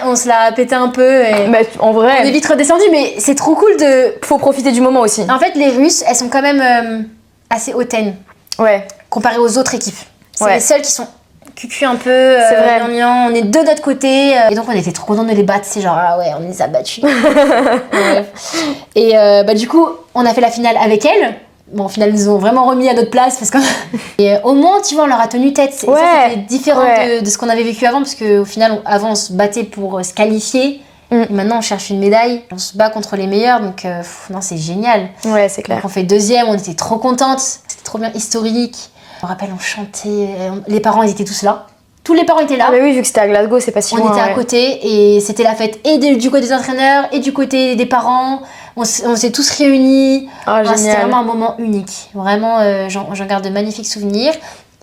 B: on se l'a pété un peu. Et
A: Bah, en
B: on est
A: vrai,
B: vite redescendu, mais c'est trop cool de.
A: faut profiter du moment aussi.
B: En fait, les Russes, elles sont quand même assez hautaines
A: Ouais,
B: comparées aux autres équipes. C'est
A: Ouais.
B: les seules qui sont cucu un peu.
A: C'est vrai.
B: gnangnan. On est de notre côté. Et donc, on était trop contents de les battre. C'est genre, ah ouais, on les a battus. Ouais. Et bah, du coup, on a fait la finale avec elles. Bon, au final, ils nous ont vraiment remis à notre place parce que. Et au moins, tu vois, on leur a tenu tête. Et
A: Ouais.
B: ça, c'était différent
A: Ouais.
B: de ce qu'on avait vécu avant, parce qu'au final, avant, on se battait pour se qualifier.
A: Mm.
B: Et maintenant, on cherche une médaille. On se bat contre les meilleurs, donc non, c'est génial.
A: ouais, c'est clair.
B: Donc, on fait deuxième, on était trop contentes. C'était trop bien, historique. Je me rappelle, on chantait. Les parents, ils étaient tous là. Tous les parents étaient là.
A: Ah, bah oui, vu que c'était à Glasgow, c'est pas si
B: On
A: loin.
B: était à
A: ouais.
B: côté et c'était la fête et du côté des entraîneurs et du côté des parents. On s'est tous réunis.
A: Ah,
B: C'était
A: génial.
B: vraiment un moment unique. Vraiment, j'en garde de magnifiques souvenirs.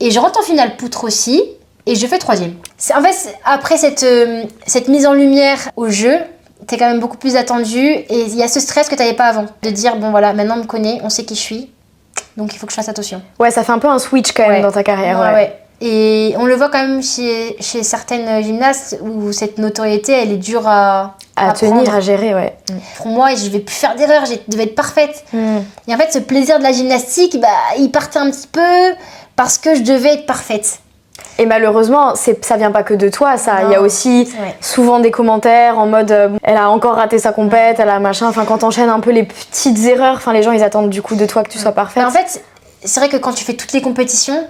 B: Et je rentre en finale poutre aussi et je fais troisième. En fait, après cette mise en lumière au jeu, t'es quand même beaucoup plus attendu et il y a ce stress que t'avais pas avant. De dire, bon voilà, maintenant on me connaît, on sait qui je suis. Donc il faut que je fasse attention.
A: Ouais, ça fait un peu un switch quand même
B: Ouais.
A: dans ta carrière.
B: Ouais,
A: Ouais.
B: ouais. Et on le voit quand même chez certaines gymnastes où cette notoriété, elle est dure à
A: À tenir,
B: prendre.
A: à gérer, ouais.
B: Pour moi, je vais plus faire d'erreurs, je devais être parfaite. Et en fait, ce plaisir de la gymnastique, bah, il partait un petit peu parce que je devais être parfaite.
A: Et malheureusement, ça vient pas que de toi, ça. Il y a
B: Non,
A: aussi
B: c'est vrai.
A: souvent des commentaires en mode elle a encore raté sa compète, elle a machin. Enfin, quand t'enchaînes un peu les petites erreurs, enfin, les gens ils attendent du coup de toi que tu sois parfaite.
B: Mais en fait, c'est vrai que quand tu fais toutes les compétitions,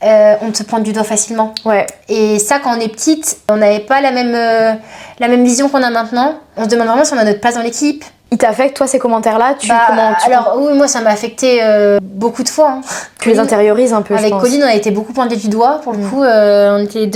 B: on te pointe du doigt facilement.
A: Ouais,
B: Et ça, quand on est petite, on n'avait pas la même vision qu'on a maintenant. On se demande vraiment si on a notre place dans l'équipe.
A: il t'affecte toi ces commentaires-là
B: Alors oui, moi ça m'a affecté beaucoup de fois. Hein.
A: tu les intériorises un peu, je
B: Avec
A: pense.
B: Colline, on a été beaucoup pointé du doigt. Pour le coup, on était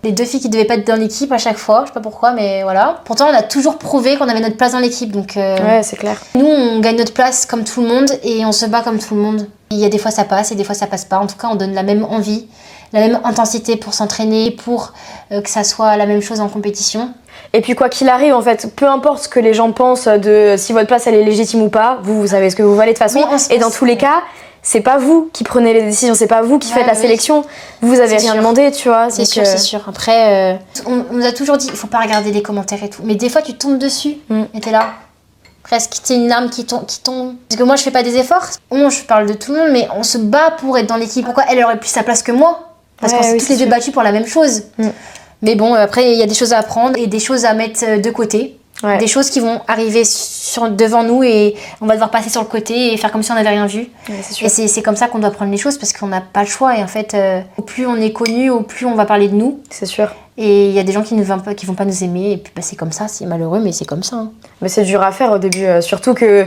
B: les deux filles qui devaient pas être dans l'équipe à chaque fois. Je sais pas pourquoi, mais voilà. Pourtant, on a toujours prouvé qu'on avait notre place dans l'équipe. Donc
A: Ouais, c'est clair.
B: nous, on gagne notre place comme tout le monde et on se bat comme tout le monde. Il y a des fois ça passe et des fois ça passe pas. En tout cas, on donne la même envie, la même intensité pour s'entraîner, pour que ça soit la même chose en compétition.
A: Et puis quoi qu'il arrive, en fait, peu importe ce que les gens pensent de si votre place elle est légitime ou pas, vous savez ce que vous valez de toute façon.
B: Oui,
A: Et dans tous les cas, c'est pas vous qui prenez les décisions, c'est pas vous qui faites la
B: oui.
A: sélection. Vous avez
B: C'est
A: rien
B: sûr.
A: demandé, tu vois.
B: C'est
A: donc,
B: sûr, c'est sûr. Après, on nous a toujours dit, il faut pas regarder les commentaires et tout. Mais des fois, tu tombes dessus et t'es là. Presque, c'est une larme qui tombe. Parce que moi, je fais pas des efforts. Bon, je parle de tout le monde, mais on se bat pour être dans l'équipe. Pourquoi elle aurait plus sa place que moi? Parce
A: Ouais,
B: qu'on s'est
A: oui,
B: tous
A: c'est
B: les deux
A: sûr.
B: battus pour la même chose. Mais bon, après, il y a des choses à apprendre et des choses à mettre de côté.
A: Ouais.
B: Des choses qui vont arriver devant nous et on va devoir passer sur le côté et faire comme si on n'avait rien vu.
A: Ouais, c'est sûr.
B: Et c'est comme ça qu'on doit prendre les choses parce qu'on n'a pas le choix. Et en fait, au plus on est connu, au plus on va parler de nous.
A: C'est sûr.
B: Et il y a des gens qui vont pas nous aimer. Et puis bah, c'est comme ça, c'est malheureux, mais c'est comme ça. Hein.
A: Mais c'est dur à faire au début, surtout que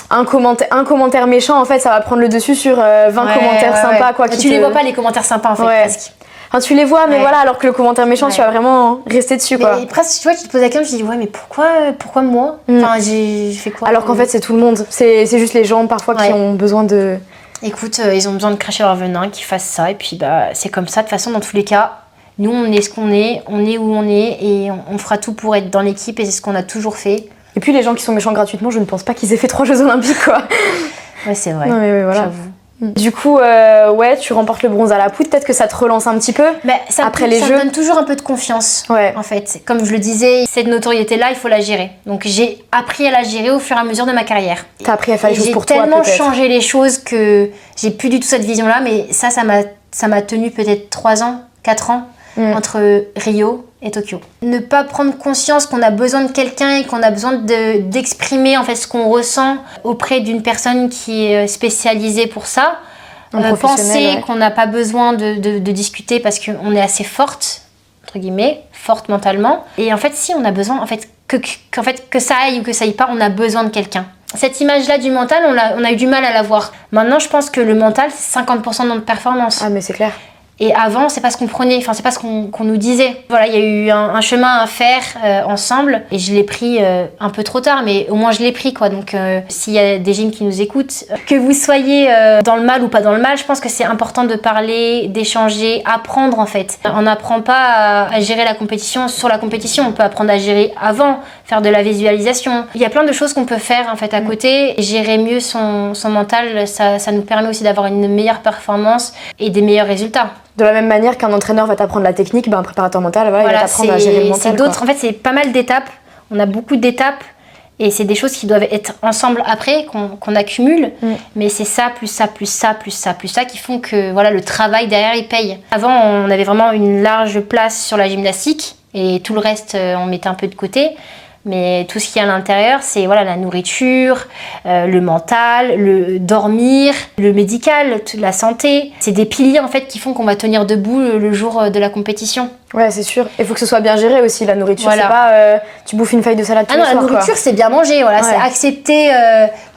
A: un commentaire méchant, en fait, ça va prendre le dessus sur 20 commentaires sympas, quoi.
B: Tu
A: qui
B: les
A: te-
B: vois pas, les commentaires sympas, en fait,
A: Ouais.
B: presque.
A: Enfin, tu les vois, mais
B: Ouais.
A: voilà, alors que le commentaire méchant,
B: Ouais.
A: tu vas vraiment rester dessus, quoi.
B: Mais presque, tu vois, tu te poses la question, je dis, ouais, mais pourquoi moi Enfin, j'ai fait quoi
A: Alors qu'en fait, c'est tout le monde. C'est juste les gens, parfois, qui
B: Ouais.
A: ont besoin de...
B: Écoute, ils ont besoin de cracher leur venin, qu'ils fassent ça. Et puis, bah, c'est comme ça. De toute façon, dans tous les cas, nous, on est ce qu'on est, on est où on est. Et on fera tout pour être dans l'équipe. Et c'est ce qu'on a toujours fait.
A: Et puis, les gens qui sont méchants gratuitement, je ne pense pas qu'ils aient fait 3 Jeux Olympiques, quoi.
B: Ouais, c'est vrai.
A: Non, mais voilà.
B: J'avoue.
A: Du coup, ouais, tu remportes le bronze à la poutre. Peut-être que ça te relance un petit peu.
B: Mais ça,
A: Après les
B: ça
A: Jeux.
B: me donne toujours un peu de confiance.
A: Ouais.
B: En fait, comme je le disais, cette notoriété-là, il faut la gérer. Donc j'ai appris à la gérer au fur et à mesure de ma carrière.
A: T'as appris à faire les
B: Et
A: choses
B: j'ai
A: pour toi,
B: tellement
A: peut-être.
B: changé les choses que j'ai plus du tout cette vision-là, mais ça m'a tenu peut-être 3 ans, 4 ans entre Rio et Tokyo. Ne pas prendre conscience qu'on a besoin de quelqu'un et qu'on a besoin d'exprimer en fait ce qu'on ressent auprès d'une personne qui est spécialisée pour ça.
A: Un
B: Penser
A: professionnel, ouais.
B: qu'on n'a pas besoin de discuter parce qu'on est assez forte, entre guillemets, forte mentalement. Et en fait, si on a besoin, en fait, que ça aille ou que ça aille pas, on a besoin de quelqu'un. cette image-là du mental, on a eu du mal à la voir. Maintenant, je pense que le mental, c'est 50% de notre performance.
A: Ah, mais c'est clair.
B: Et avant, c'est pas ce qu'on prenait, enfin, c'est pas ce qu'on nous disait. Voilà, il y a eu un chemin à faire ensemble et je l'ai pris un peu trop tard, mais au moins je l'ai pris, quoi. Donc, s'il y a des gyms qui nous écoutent, que vous soyez dans le mal ou pas dans le mal, je pense que c'est important de parler, d'échanger, apprendre en fait. On n'apprend pas à gérer la compétition sur la compétition, on peut apprendre à gérer avant, faire de la visualisation. Il y a plein de choses qu'on peut faire en fait à côté. Gérer mieux son mental, ça nous permet aussi d'avoir une meilleure performance et des meilleurs résultats.
A: De la même manière qu'un entraîneur va t'apprendre la technique, un préparateur mental, il va t'apprendre à gérer le mental.
B: En fait, c'est pas mal d'étapes. On a beaucoup d'étapes et c'est des choses qui doivent être ensemble après, qu'on accumule. Mais c'est ça, plus ça, plus ça, plus ça, plus ça qui font que voilà, le travail derrière, il paye. Avant, on avait vraiment une large place sur la gymnastique et tout le reste, on mettait un peu de côté. Mais tout ce qui est à l'intérieur, c'est voilà, la nourriture, le mental, le dormir, le médical, la santé. C'est des piliers en fait qui font qu'on va tenir debout le jour de la compétition.
A: Ouais, c'est sûr. Il faut que ce soit bien géré aussi, la nourriture.
B: Voilà.
A: C'est pas tu bouffes une feuille de salade tous les soirs.
B: La nourriture, c'est bien manger. Voilà.
A: Ouais.
B: C'est accepter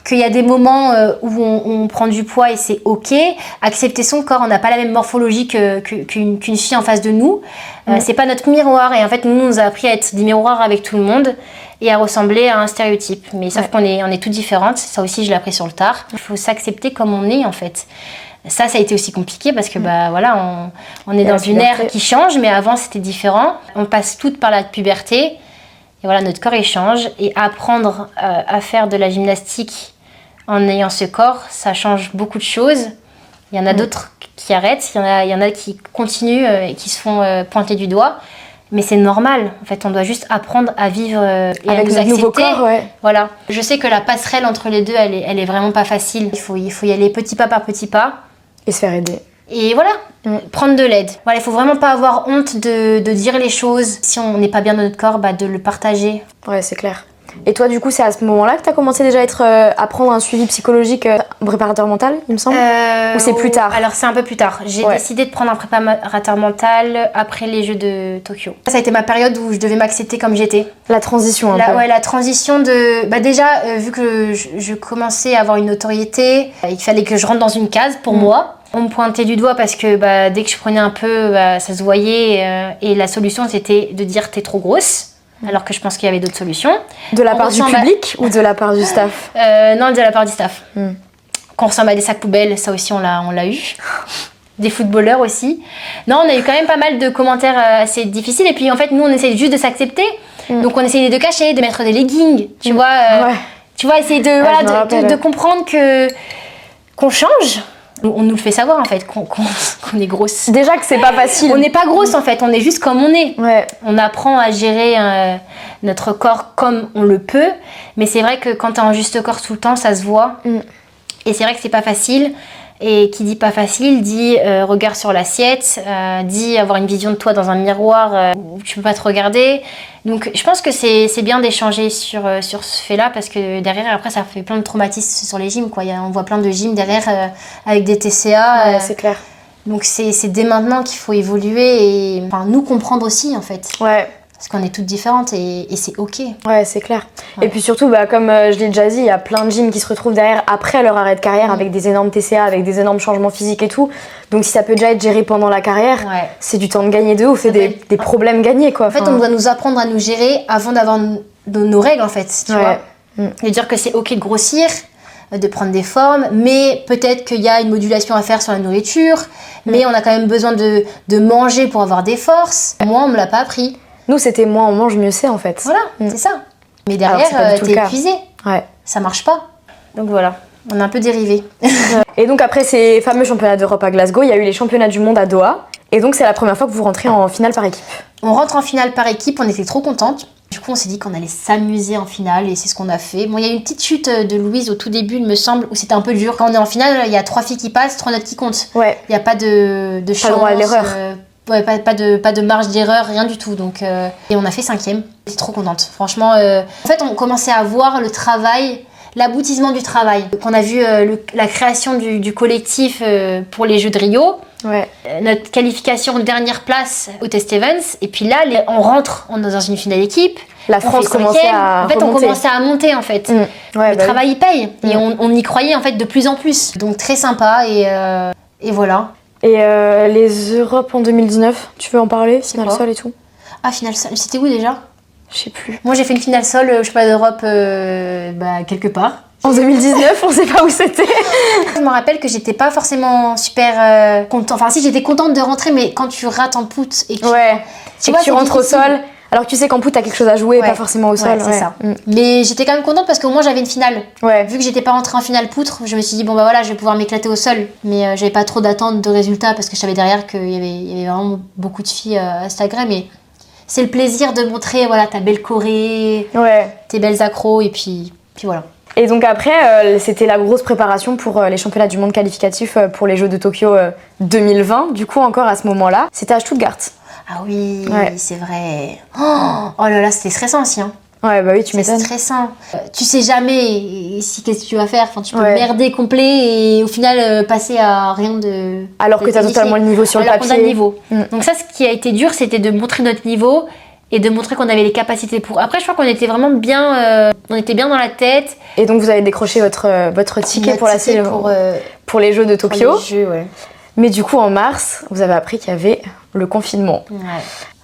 B: qu'il y a des moments où on prend du poids et c'est ok. Accepter son corps. On n'a pas la même morphologie qu'une fille en face de nous. C'est pas notre miroir. Et en fait, nous, on nous a appris à être des miroirs avec tout le monde et à ressembler à un stéréotype. Mais sauf qu'on est toutes différentes. Ça aussi, je l'ai appris sur le tard. Il faut s'accepter comme on est en fait. Ça a été aussi compliqué parce que voilà, on est dans une ère qui change, mais avant c'était différent. On passe toutes par la puberté et voilà, notre corps il change et apprendre à faire de la gymnastique en ayant ce corps, ça change beaucoup de choses. Il y en a d'autres qui arrêtent, il y en a qui continuent et qui se font pointer du doigt. Mais c'est normal, en fait, on doit juste apprendre à vivre et
A: avec
B: à nous accepter.
A: Nouveau corps, ouais.
B: Voilà. Je sais que la passerelle entre les deux, elle est vraiment pas facile. Il faut y aller petit pas par petit pas.
A: Et se faire aider.
B: Et voilà, prendre de l'aide. Voilà, il faut vraiment pas avoir honte de dire les choses. Si on n'est pas bien dans notre corps, de le partager.
A: Ouais, c'est clair. Et toi, du coup, c'est à ce moment-là que tu as commencé déjà à prendre un suivi psychologique, un préparateur mental, il me semble ou c'est plus tard?
B: Alors, c'est un peu plus tard. J'ai décidé de prendre un préparateur mental après les Jeux de Tokyo. Ça a été ma période où je devais m'accepter comme j'étais.
A: La transition, un peu.
B: Ouais, la transition de... déjà, vu que je commençais à avoir une notoriété, il fallait que je rentre dans une case pour moi. On me pointait du doigt parce que dès que je prenais un peu, ça se voyait. Et la solution, c'était de dire « t'es trop grosse ». Alors que je pense qu'il y avait d'autres solutions.
A: De la part du public ou de la part du staff?
B: Non, de la part du staff. Qu'on ressemble à des sacs poubelles, ça aussi on l'a eu. Des footballeurs aussi. Non, on a eu quand même pas mal de commentaires assez difficiles. Et puis en fait, nous on essaye juste de s'accepter. Donc on essayait de cacher, de mettre des leggings, tu vois. Tu vois, essayer de comprendre qu'on change. On nous le fait savoir en fait, qu'on est grosse.
A: Déjà que c'est pas facile.
B: On n'est pas grosse en fait, on est juste comme on est.
A: Ouais.
B: On apprend à gérer notre corps comme on le peut. Mais c'est vrai que quand t'es en juste corps tout le temps, ça se voit. Et c'est vrai que c'est pas facile. Et qui dit pas facile, dit regard sur l'assiette, dit avoir une vision de toi dans un miroir où tu peux pas te regarder. Donc je pense que c'est bien d'échanger sur ce fait-là parce que derrière, après, ça fait plein de traumatismes sur les gyms, quoi. On voit plein de gyms derrière avec des TCA.
A: Ouais, c'est clair.
B: Donc c'est dès maintenant qu'il faut évoluer et nous comprendre aussi, en fait.
A: Ouais.
B: Parce qu'on est toutes différentes et c'est ok.
A: Ouais, c'est clair. Ouais. Et puis surtout, comme je l'ai déjà dit, il y a plein de gyms qui se retrouvent derrière après leur arrêt de carrière avec des énormes TCA, avec des énormes changements physiques et tout. Donc si ça peut déjà être géré pendant la carrière, c'est du temps de gagner de ouf et des problèmes gagnés, quoi.
B: En fait, on doit nous apprendre à nous gérer avant d'avoir nos règles, en fait. Tu vois. Et dire que c'est ok de grossir, de prendre des formes, mais peut-être qu'il y a une modulation à faire sur la nourriture, mais on a quand même besoin de manger pour avoir des forces. Moi, on me l'a pas appris.
A: Nous, c'était moins on mange, mieux c'est en fait.
B: Voilà, c'est ça. Mais derrière, t'es épuisé.
A: Ouais.
B: Ça marche pas. Donc voilà, on a un peu dérivé.
A: Et donc après ces fameux championnats d'Europe à Glasgow, il y a eu les championnats du monde à Doha. Et donc c'est la première fois que vous rentrez en finale par équipe.
B: On rentre en finale par équipe, on était trop contentes. Du coup, on s'est dit qu'on allait s'amuser en finale et c'est ce qu'on a fait. Bon, il y a eu une petite chute de Louise au tout début, il me semble, où c'était un peu dur. Quand on est en finale, il y a 3 filles qui passent, 3 notes qui comptent. Ouais. Il n'y a pas de chance. Pas droit à l'erreur. Pas de marge d'erreur, rien du tout. Donc, et on a fait 5e. J'étais trop contente. Franchement, en fait, on commençait à voir le travail, l'aboutissement du travail. On a vu la création du collectif pour les Jeux de Rio. Ouais. Notre qualification dernière place au Test Events. Et puis là, on rentre dans une finale d'équipe.
A: La France commençait à
B: En fait,
A: remonter.
B: on commençait à monter, en fait.
A: Ouais,
B: Le travail, il paye. Et on y croyait, en fait, de plus en plus. Donc, très sympa et voilà.
A: Et les Europes en 2019, tu veux en parler? Finale
B: quoi
A: sol et tout?
B: Ah, finale sol. C'était où déjà?
A: Je sais plus.
B: Moi, j'ai fait une finale sol, je sais pas, d'Europe, quelque part.
A: En 2019, on sait pas où c'était.
B: Je me rappelle que j'étais pas forcément super contente. Enfin, si, j'étais contente de rentrer, mais quand tu rates en put et que
A: tu rentres
B: difficile.
A: au sol, alors que tu sais qu'en put, t'as quelque chose à jouer, pas forcément au sol.
B: C'est ça. Mais j'étais quand même contente parce qu'au moins j'avais une finale.
A: Ouais.
B: Vu que j'étais pas rentrée en finale poutre, je me suis dit, bon bah voilà, je vais pouvoir m'éclater au sol. Mais j'avais pas trop d'attente de résultats parce que je savais derrière qu'il y avait vraiment beaucoup de filles à Instagram. Mais c'est le plaisir de montrer voilà, ta belle choré, tes belles accros, et puis voilà.
A: Et donc après, c'était la grosse préparation pour les championnats du monde qualificatifs pour les Jeux de Tokyo 2020. Du coup, encore à ce moment-là, c'était à Stuttgart.
B: Ah oui, c'est vrai. Oh là là, c'était stressant aussi. Hein.
A: Ouais, bah oui, tu m'étonnes.
B: C'est stressant. Tu sais jamais qu'est-ce que tu vas faire. Enfin, tu peux merder complet et au final passer à rien de.
A: Alors que t'as totalement le niveau sur le papier.
B: Alors qu'on a le niveau. Donc ça, ce qui a été dur, c'était de montrer notre niveau et de montrer qu'on avait les capacités pour. Après, je crois qu'on était vraiment bien, on était bien dans la tête.
A: Et donc vous avez décroché votre ticket pour pour les Jeux de Tokyo.
B: Pour les Jeux, ouais.
A: Mais du coup, en mars, vous avez appris qu'il y avait le confinement.
B: Ouais.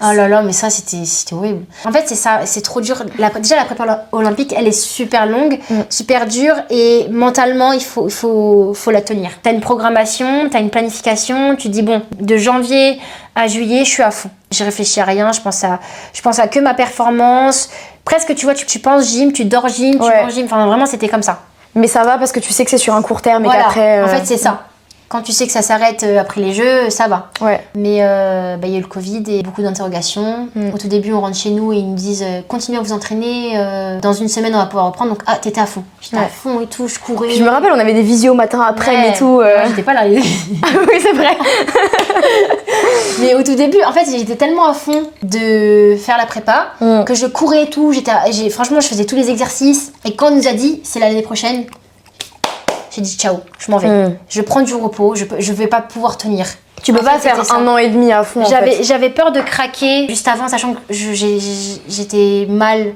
B: Oh là là, mais ça, c'était horrible. En fait, c'est ça, c'est trop dur. Déjà, la prépa olympique, elle est super longue, super dure, et mentalement, il faut la tenir. T'as une programmation, t'as une planification, tu dis, bon, de janvier à juillet, je suis à fond. Je réfléchis à rien, je pense à que ma performance. Presque, tu vois, tu penses gym, tu dors gym, tu manges gym. Enfin, vraiment, c'était comme ça.
A: Mais ça va parce que tu sais que c'est sur un court terme et qu'après...
B: En fait, c'est ça. Quand tu sais que ça s'arrête après les Jeux, ça va.
A: Ouais.
B: Mais il y a eu le Covid et beaucoup d'interrogations. Au tout début, on rentre chez nous et ils nous disent continuez à vous entraîner. Dans une semaine, on va pouvoir reprendre. Donc, t'étais à fond. J'étais à fond et tout, je courais.
A: Puis je me rappelle, on avait des visios matin après et tout.
B: Moi, j'étais pas là.
A: Oui, c'est vrai.
B: Mais au tout début, en fait, j'étais tellement à fond de faire la prépa que je courais et tout. Franchement, je faisais tous les exercices. Et quand on nous a dit c'est l'année prochaine, j'ai dit ciao, je m'en vais. Je prends du repos, je vais pas pouvoir tenir.
A: Tu peux pas faire 1 an et demi à fond.
B: J'avais peur de craquer juste avant, sachant que j'étais mal,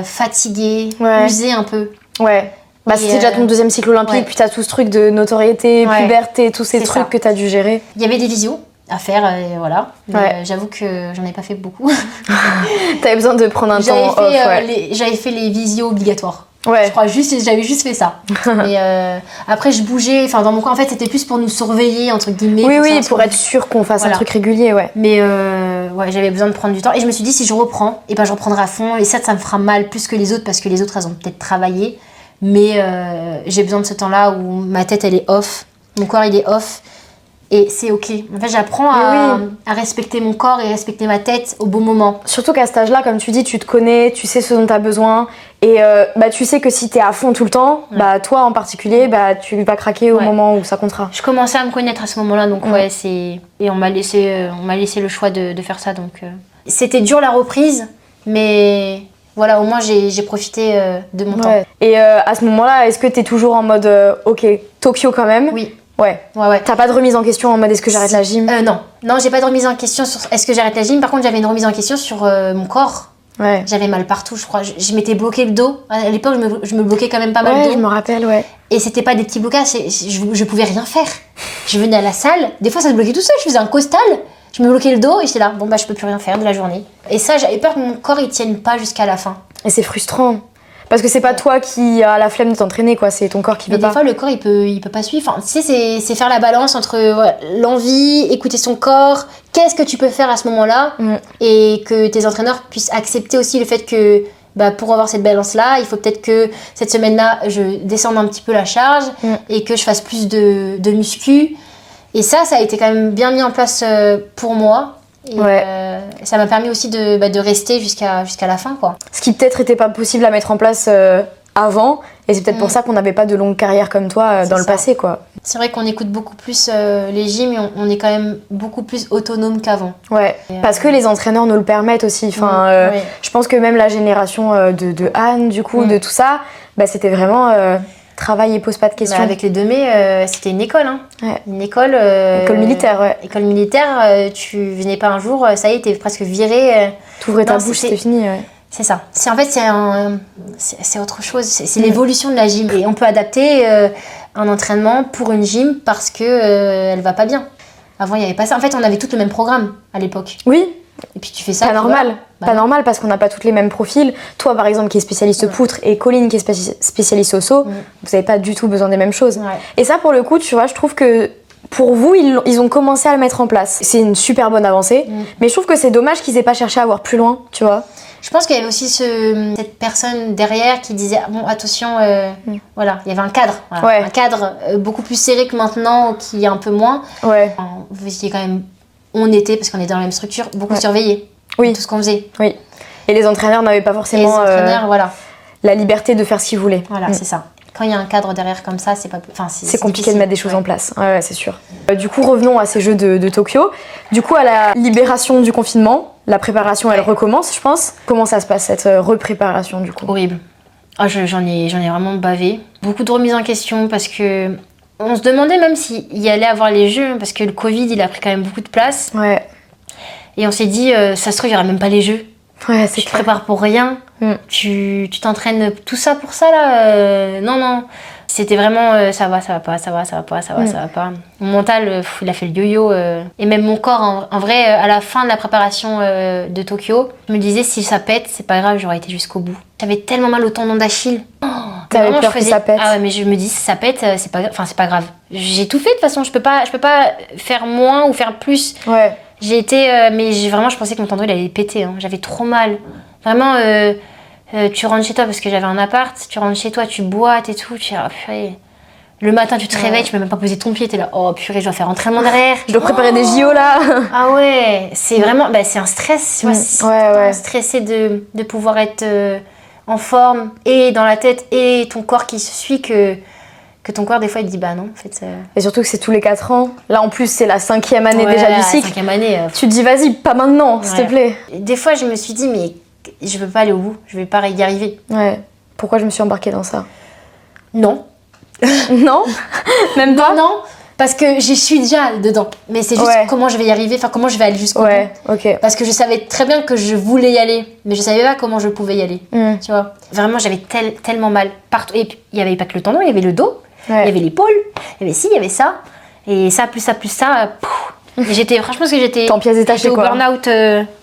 B: fatiguée, usée un peu. Ouais.
A: Bah, c'était déjà ton 2e cycle olympique, puis t'as tout ce truc de notoriété, puberté, tous ces trucs que t'as dû gérer.
B: Il y avait des visios à faire, voilà. Mais j'avoue que j'en ai pas fait beaucoup.
A: T'avais besoin de prendre un temps off.
B: J'avais fait les visios obligatoires.
A: Ouais.
B: Je crois j'avais juste fait ça. Mais après je bougeais, enfin dans mon coin en fait c'était plus pour nous surveiller entre guillemets.
A: Oui, pour être sûr qu'on fasse un truc régulier,
B: Mais j'avais besoin de prendre du temps et je me suis dit si je reprends, et ben je reprendrai à fond et ça me fera mal plus que les autres parce que les autres elles ont peut-être travaillé, mais j'ai besoin de ce temps-là où ma tête elle est off, mon corps il est off. Et c'est ok. En fait, j'apprends à respecter mon corps et respecter ma tête au bon moment.
A: Surtout qu'à cet âge-là, comme tu dis, tu te connais, tu sais ce dont tu as besoin. Et tu sais que si tu es à fond tout le temps, toi en particulier, tu vas craquer au moment où ça comptera.
B: Je commençais à me connaître à ce moment-là, donc c'est... Et on m'a laissé le choix de faire ça, donc... C'était dur la reprise, mais... Voilà, au moins j'ai profité de mon temps.
A: Et à ce moment-là, est-ce que tu es toujours en mode ok, Tokyo quand même?
B: Oui.
A: Ouais. T'as pas de remise en question en mode est-ce que j'arrête la gym?
B: Non, j'ai pas de remise en question sur est-ce que j'arrête la gym. Par contre, j'avais une remise en question sur mon corps. Ouais. J'avais mal partout, je crois. Je m'étais bloqué le dos. À l'époque, je me bloquais quand même pas mal le dos.
A: Je me rappelle,
B: Et c'était pas des petits blocages, je pouvais rien faire. Je venais à la salle, des fois ça se bloquait tout seul. Je faisais un costal, je me bloquais le dos et j'étais là, bon bah je peux plus rien faire de la journée. Et ça, j'avais peur que mon corps il tienne pas jusqu'à la fin.
A: Et c'est frustrant. Parce que c'est pas toi qui as la flemme de t'entraîner, quoi. C'est ton corps qui veut pas.
B: Mais des fois, le corps, il peut pas suivre. Enfin, tu sais, c'est faire la balance entre l'envie, écouter son corps. Qu'est-ce que tu peux faire à ce moment-là et que tes entraîneurs puissent accepter aussi le fait que pour avoir cette balance-là, il faut peut-être que cette semaine-là, je descende un petit peu la charge et que je fasse plus de muscu. Et ça a été quand même bien mis en place pour moi. Et ça m'a permis aussi de rester jusqu'à la fin, quoi. Ce
A: qui peut-être était pas possible à mettre en place avant, et c'est peut-être pour ça qu'on n'avait pas de longue carrière comme toi dans le passé, quoi.
B: C'est vrai qu'on écoute beaucoup plus les gyms et on est quand même beaucoup plus autonome qu'avant.
A: Parce que les entraîneurs nous le permettent aussi. Enfin, je pense que même la génération de Anne, du coup, de tout ça, c'était vraiment... travail et pose pas de questions.
B: Avec les 2 mai, c'était une école. Une école...
A: école militaire,
B: École militaire, tu venais pas un jour, ça y est, t'es presque viré.
A: T'ouvrais ta bouche, c'était fini,
B: C'est ça. C'est autre chose. C'est l'évolution de la gym. Et on peut adapter un entraînement pour une gym parce que elle va pas bien. Avant, il n'y avait pas ça. En fait, on avait tous le même programme à l'époque.
A: Oui.
B: Et puis tu fais ça.
A: Pas normal. Pas normal parce qu'on n'a pas tous les mêmes profils. Toi, par exemple, qui est spécialiste poutre et Colline qui est spécialiste au saut, vous n'avez pas du tout besoin des mêmes choses. Ouais. Et ça, pour le coup, tu vois, je trouve que pour vous, ils ont commencé à le mettre en place. C'est une super bonne avancée. Mais je trouve que c'est dommage qu'ils aient pas cherché à voir plus loin, tu vois.
B: Je pense qu'il y avait aussi cette personne derrière qui disait bon attention voilà, il y avait un cadre un cadre beaucoup plus serré que maintenant qui est un peu moins. Vous étiez quand même, on était parce qu'on était dans la même structure, beaucoup surveillés. Tout ce qu'on faisait. Oui. Et les entraîneurs n'avaient pas forcément la liberté de faire ce qu'ils voulaient. Voilà, c'est ça. Quand il y a un cadre derrière comme ça, c'est pas, c'est
A: compliqué de mettre des choses en place. Ouais, c'est sûr. Du coup, revenons à ces Jeux de Tokyo. Du coup, à la libération du confinement, la préparation, elle recommence, je pense. Comment ça se passe, cette repréparation, du coup?
B: Horrible. Oh, j'en ai vraiment bavé. Beaucoup de remises en question parce que on se demandait même s'il y allait avoir les Jeux parce que le Covid, il a pris quand même beaucoup de place. Ouais. Et on s'est dit, ça se trouve, il n'y aura même pas les Jeux.
A: Ouais, c'est
B: tu te prépares pour rien. Tu t'entraînes tout ça pour ça là. Non. C'était vraiment ça va pas. Mon mental, il a fait le yo-yo. Et même mon corps, en vrai, à la fin de la préparation de Tokyo, je me disais si ça pète, c'est pas grave, j'aurais été jusqu'au bout. J'avais tellement mal au tendon d'Achille.
A: T'avais peur que ça pète.
B: Ah ouais, mais je me dis si ça pète, c'est pas grave. J'ai tout fait de toute façon, je peux pas faire moins ou faire plus. Ouais. J'ai été, mais vraiment, je pensais que mon tendon il allait péter. Hein. J'avais trop mal. Vraiment, tu rentres chez toi parce que j'avais un appart. Tu rentres chez toi, tu boites et tout. Tu dis, oh purée. Le matin, tu te réveilles, tu peux même pas poser ton pied. T'es là, oh purée, je dois faire entraînement derrière.
A: Je dois préparer des JO là.
B: Ah ouais, c'est vraiment, c'est un stress. Tu vois, stressé de pouvoir être en forme et dans la tête et ton corps qui se suit que ton corps des fois il te dit bah non en fait
A: et surtout que c'est tous les 4 ans là en plus c'est la 5e année déjà du cycle.
B: 5e année
A: tu te dis vas-y pas maintenant s'il te plaît.
B: Des fois je me suis dit mais je peux pas aller au bout, je vais pas y arriver.
A: Pourquoi je me suis embarquée dans ça?
B: Non.
A: Non. Même pas.
B: Non parce que j'y suis déjà dedans mais c'est juste comment je vais y arriver, enfin comment je vais aller jusqu'au bout. Parce que je savais très bien que je voulais y aller mais je savais pas comment je pouvais y aller. Tu vois, vraiment j'avais tellement mal partout et il y avait pas que le tendon, il y avait le dos. Il y avait l'épaule, il y avait ci, il y avait ça. Et ça, plus ça. Franchement, j'étais au burn-out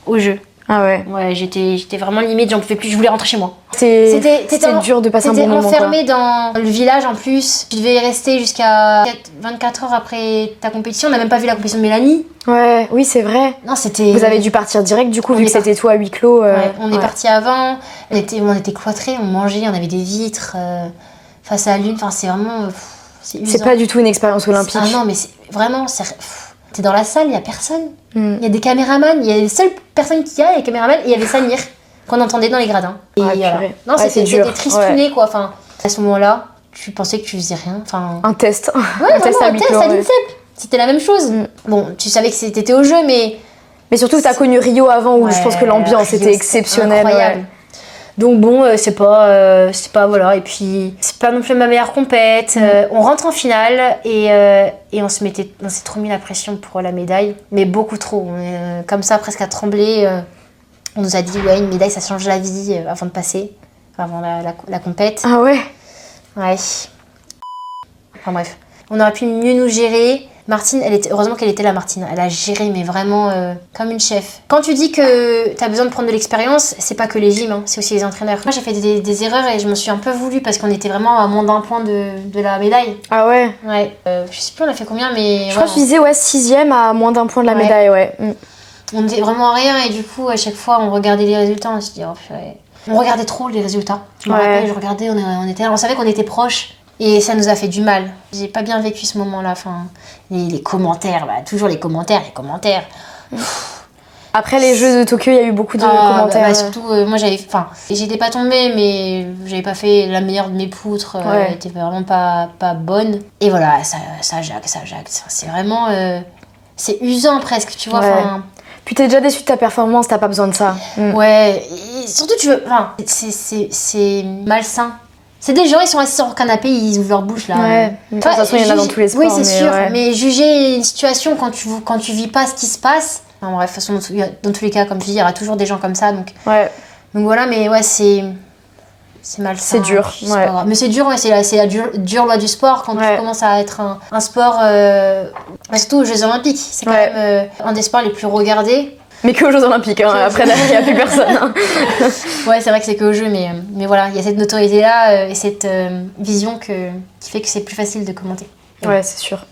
B: au jeu.
A: Ah ouais.
B: Ouais, j'étais vraiment limite, j'en pouvais plus, je voulais rentrer chez moi.
A: C'était dur de passer un bon moment.
B: T'étais enfermée dans le village en plus. Tu devais y rester jusqu'à 24 heures après ta compétition. On n'a même pas vu la compétition de Mélanie.
A: Ouais, oui, c'est vrai.
B: Non, c'était...
A: Vous avez dû partir direct du coup, vu que c'était tout à huis clos.
B: On est parti avant. On était cloîtrés, on mangeait, on avait des vitres. Face à la lune, c'est vraiment...
A: c'est pas du tout une expérience olympique.
B: Ah non, mais vraiment, t'es dans la salle, il y a personne. Il y a des caméramans, il y a les seules personnes qu'il y a, les caméramans, et il y avait Samir, qu'on entendait dans les gradins. Et non, c'était tristouné, quoi. Enfin, à ce moment-là, tu pensais que tu faisais rien.
A: Un test.
B: Un test à l'INSEP. C'était la même chose. Bon, tu savais que t'étais au jeu, mais...
A: Mais surtout, t'as connu Rio avant, où je pense que l'ambiance était exceptionnelle.
B: Incroyable. Donc bon, c'est pas voilà, et puis c'est pas non plus ma meilleure compète. On rentre en finale et on s'est trop mis la pression pour la médaille, mais beaucoup trop. On est comme ça presque à trembler. On nous a dit ouais, une médaille ça change la vie avant de passer, avant la compète.
A: Ah ouais.
B: Ouais. Enfin bref, on aurait pu mieux nous gérer. Martine, heureusement qu'elle était là, Martine. Elle a géré, mais vraiment comme une chef. Quand tu dis que tu as besoin de prendre de l'expérience, c'est pas que les gyms, hein, c'est aussi les entraîneurs. Moi, j'ai fait des erreurs et je me suis un peu voulu parce qu'on était vraiment à moins d'un point de la médaille.
A: Ah ouais.
B: Ouais. Je sais plus, on a fait combien, mais...
A: Je crois que tu disais 6e à moins d'un point de la médaille,
B: On était vraiment à rien et du coup, à chaque fois, on regardait les résultats, on se dit, oh purée. On regardait trop les résultats. Je me rappelle, je regardais, on savait qu'on était proches. Et ça nous a fait du mal. J'ai pas bien vécu ce moment-là. Enfin, les commentaires, toujours les commentaires.
A: Après les Jeux de Tokyo, il y a eu beaucoup de commentaires.
B: Surtout, moi j'étais pas tombée, mais j'avais pas fait la meilleure de mes poutres. Elle était vraiment pas bonne. Et voilà, ça jacque. C'est vraiment, c'est usant presque, tu vois.
A: Puis t'es déjà déçu de ta performance, t'as pas besoin de ça.
B: Ouais, et surtout c'est malsain. C'est des gens, ils sont assis sur leur canapé, ils ouvrent leur bouche là.
A: Ouais. De toute façon, il y en a dans tous les sports.
B: Oui, c'est sûr. Mais juger une situation quand tu vis pas ce qui se passe. Enfin, bref, de toute façon, dans tous les cas, comme je dis, il y aura toujours des gens comme ça. Donc, Donc voilà, mais ouais, c'est malsain.
A: C'est dur,
B: c'est pas grave. Mais c'est dur, ouais, c'est la dure loi du sport quand tu commences à être un sport, surtout aux Jeux Olympiques. C'est quand même un des sports les plus regardés.
A: Mais que aux Jeux Olympiques, hein. Après il n'y a plus personne. Hein.
B: Ouais, c'est vrai que c'est que aux Jeux, mais voilà, il y a cette notoriété-là et cette vision qui fait que c'est plus facile de commenter.
A: Ouais, c'est sûr.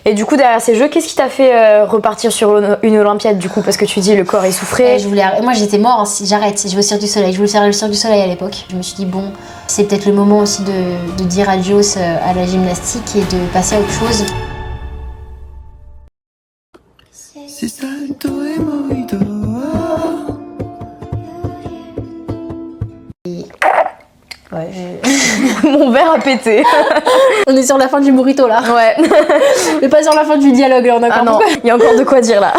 A: Et du coup, derrière ces Jeux, qu'est-ce qui t'a fait repartir sur une Olympiade du coup? Parce que tu dis le corps est souffré.
B: Moi j'étais mort, hein, j'arrête, je vais au Cirque du Soleil. Je voulais faire le Cirque du Soleil à l'époque. Je me suis dit, bon, c'est peut-être le moment aussi de dire adios à la gymnastique et de passer à autre chose. Ouais,
A: Mon verre a pété.
B: On est sur la fin du burrito là.
A: Ouais.
B: Mais pas sur la fin du dialogue là, on a
A: il y a encore de quoi dire là.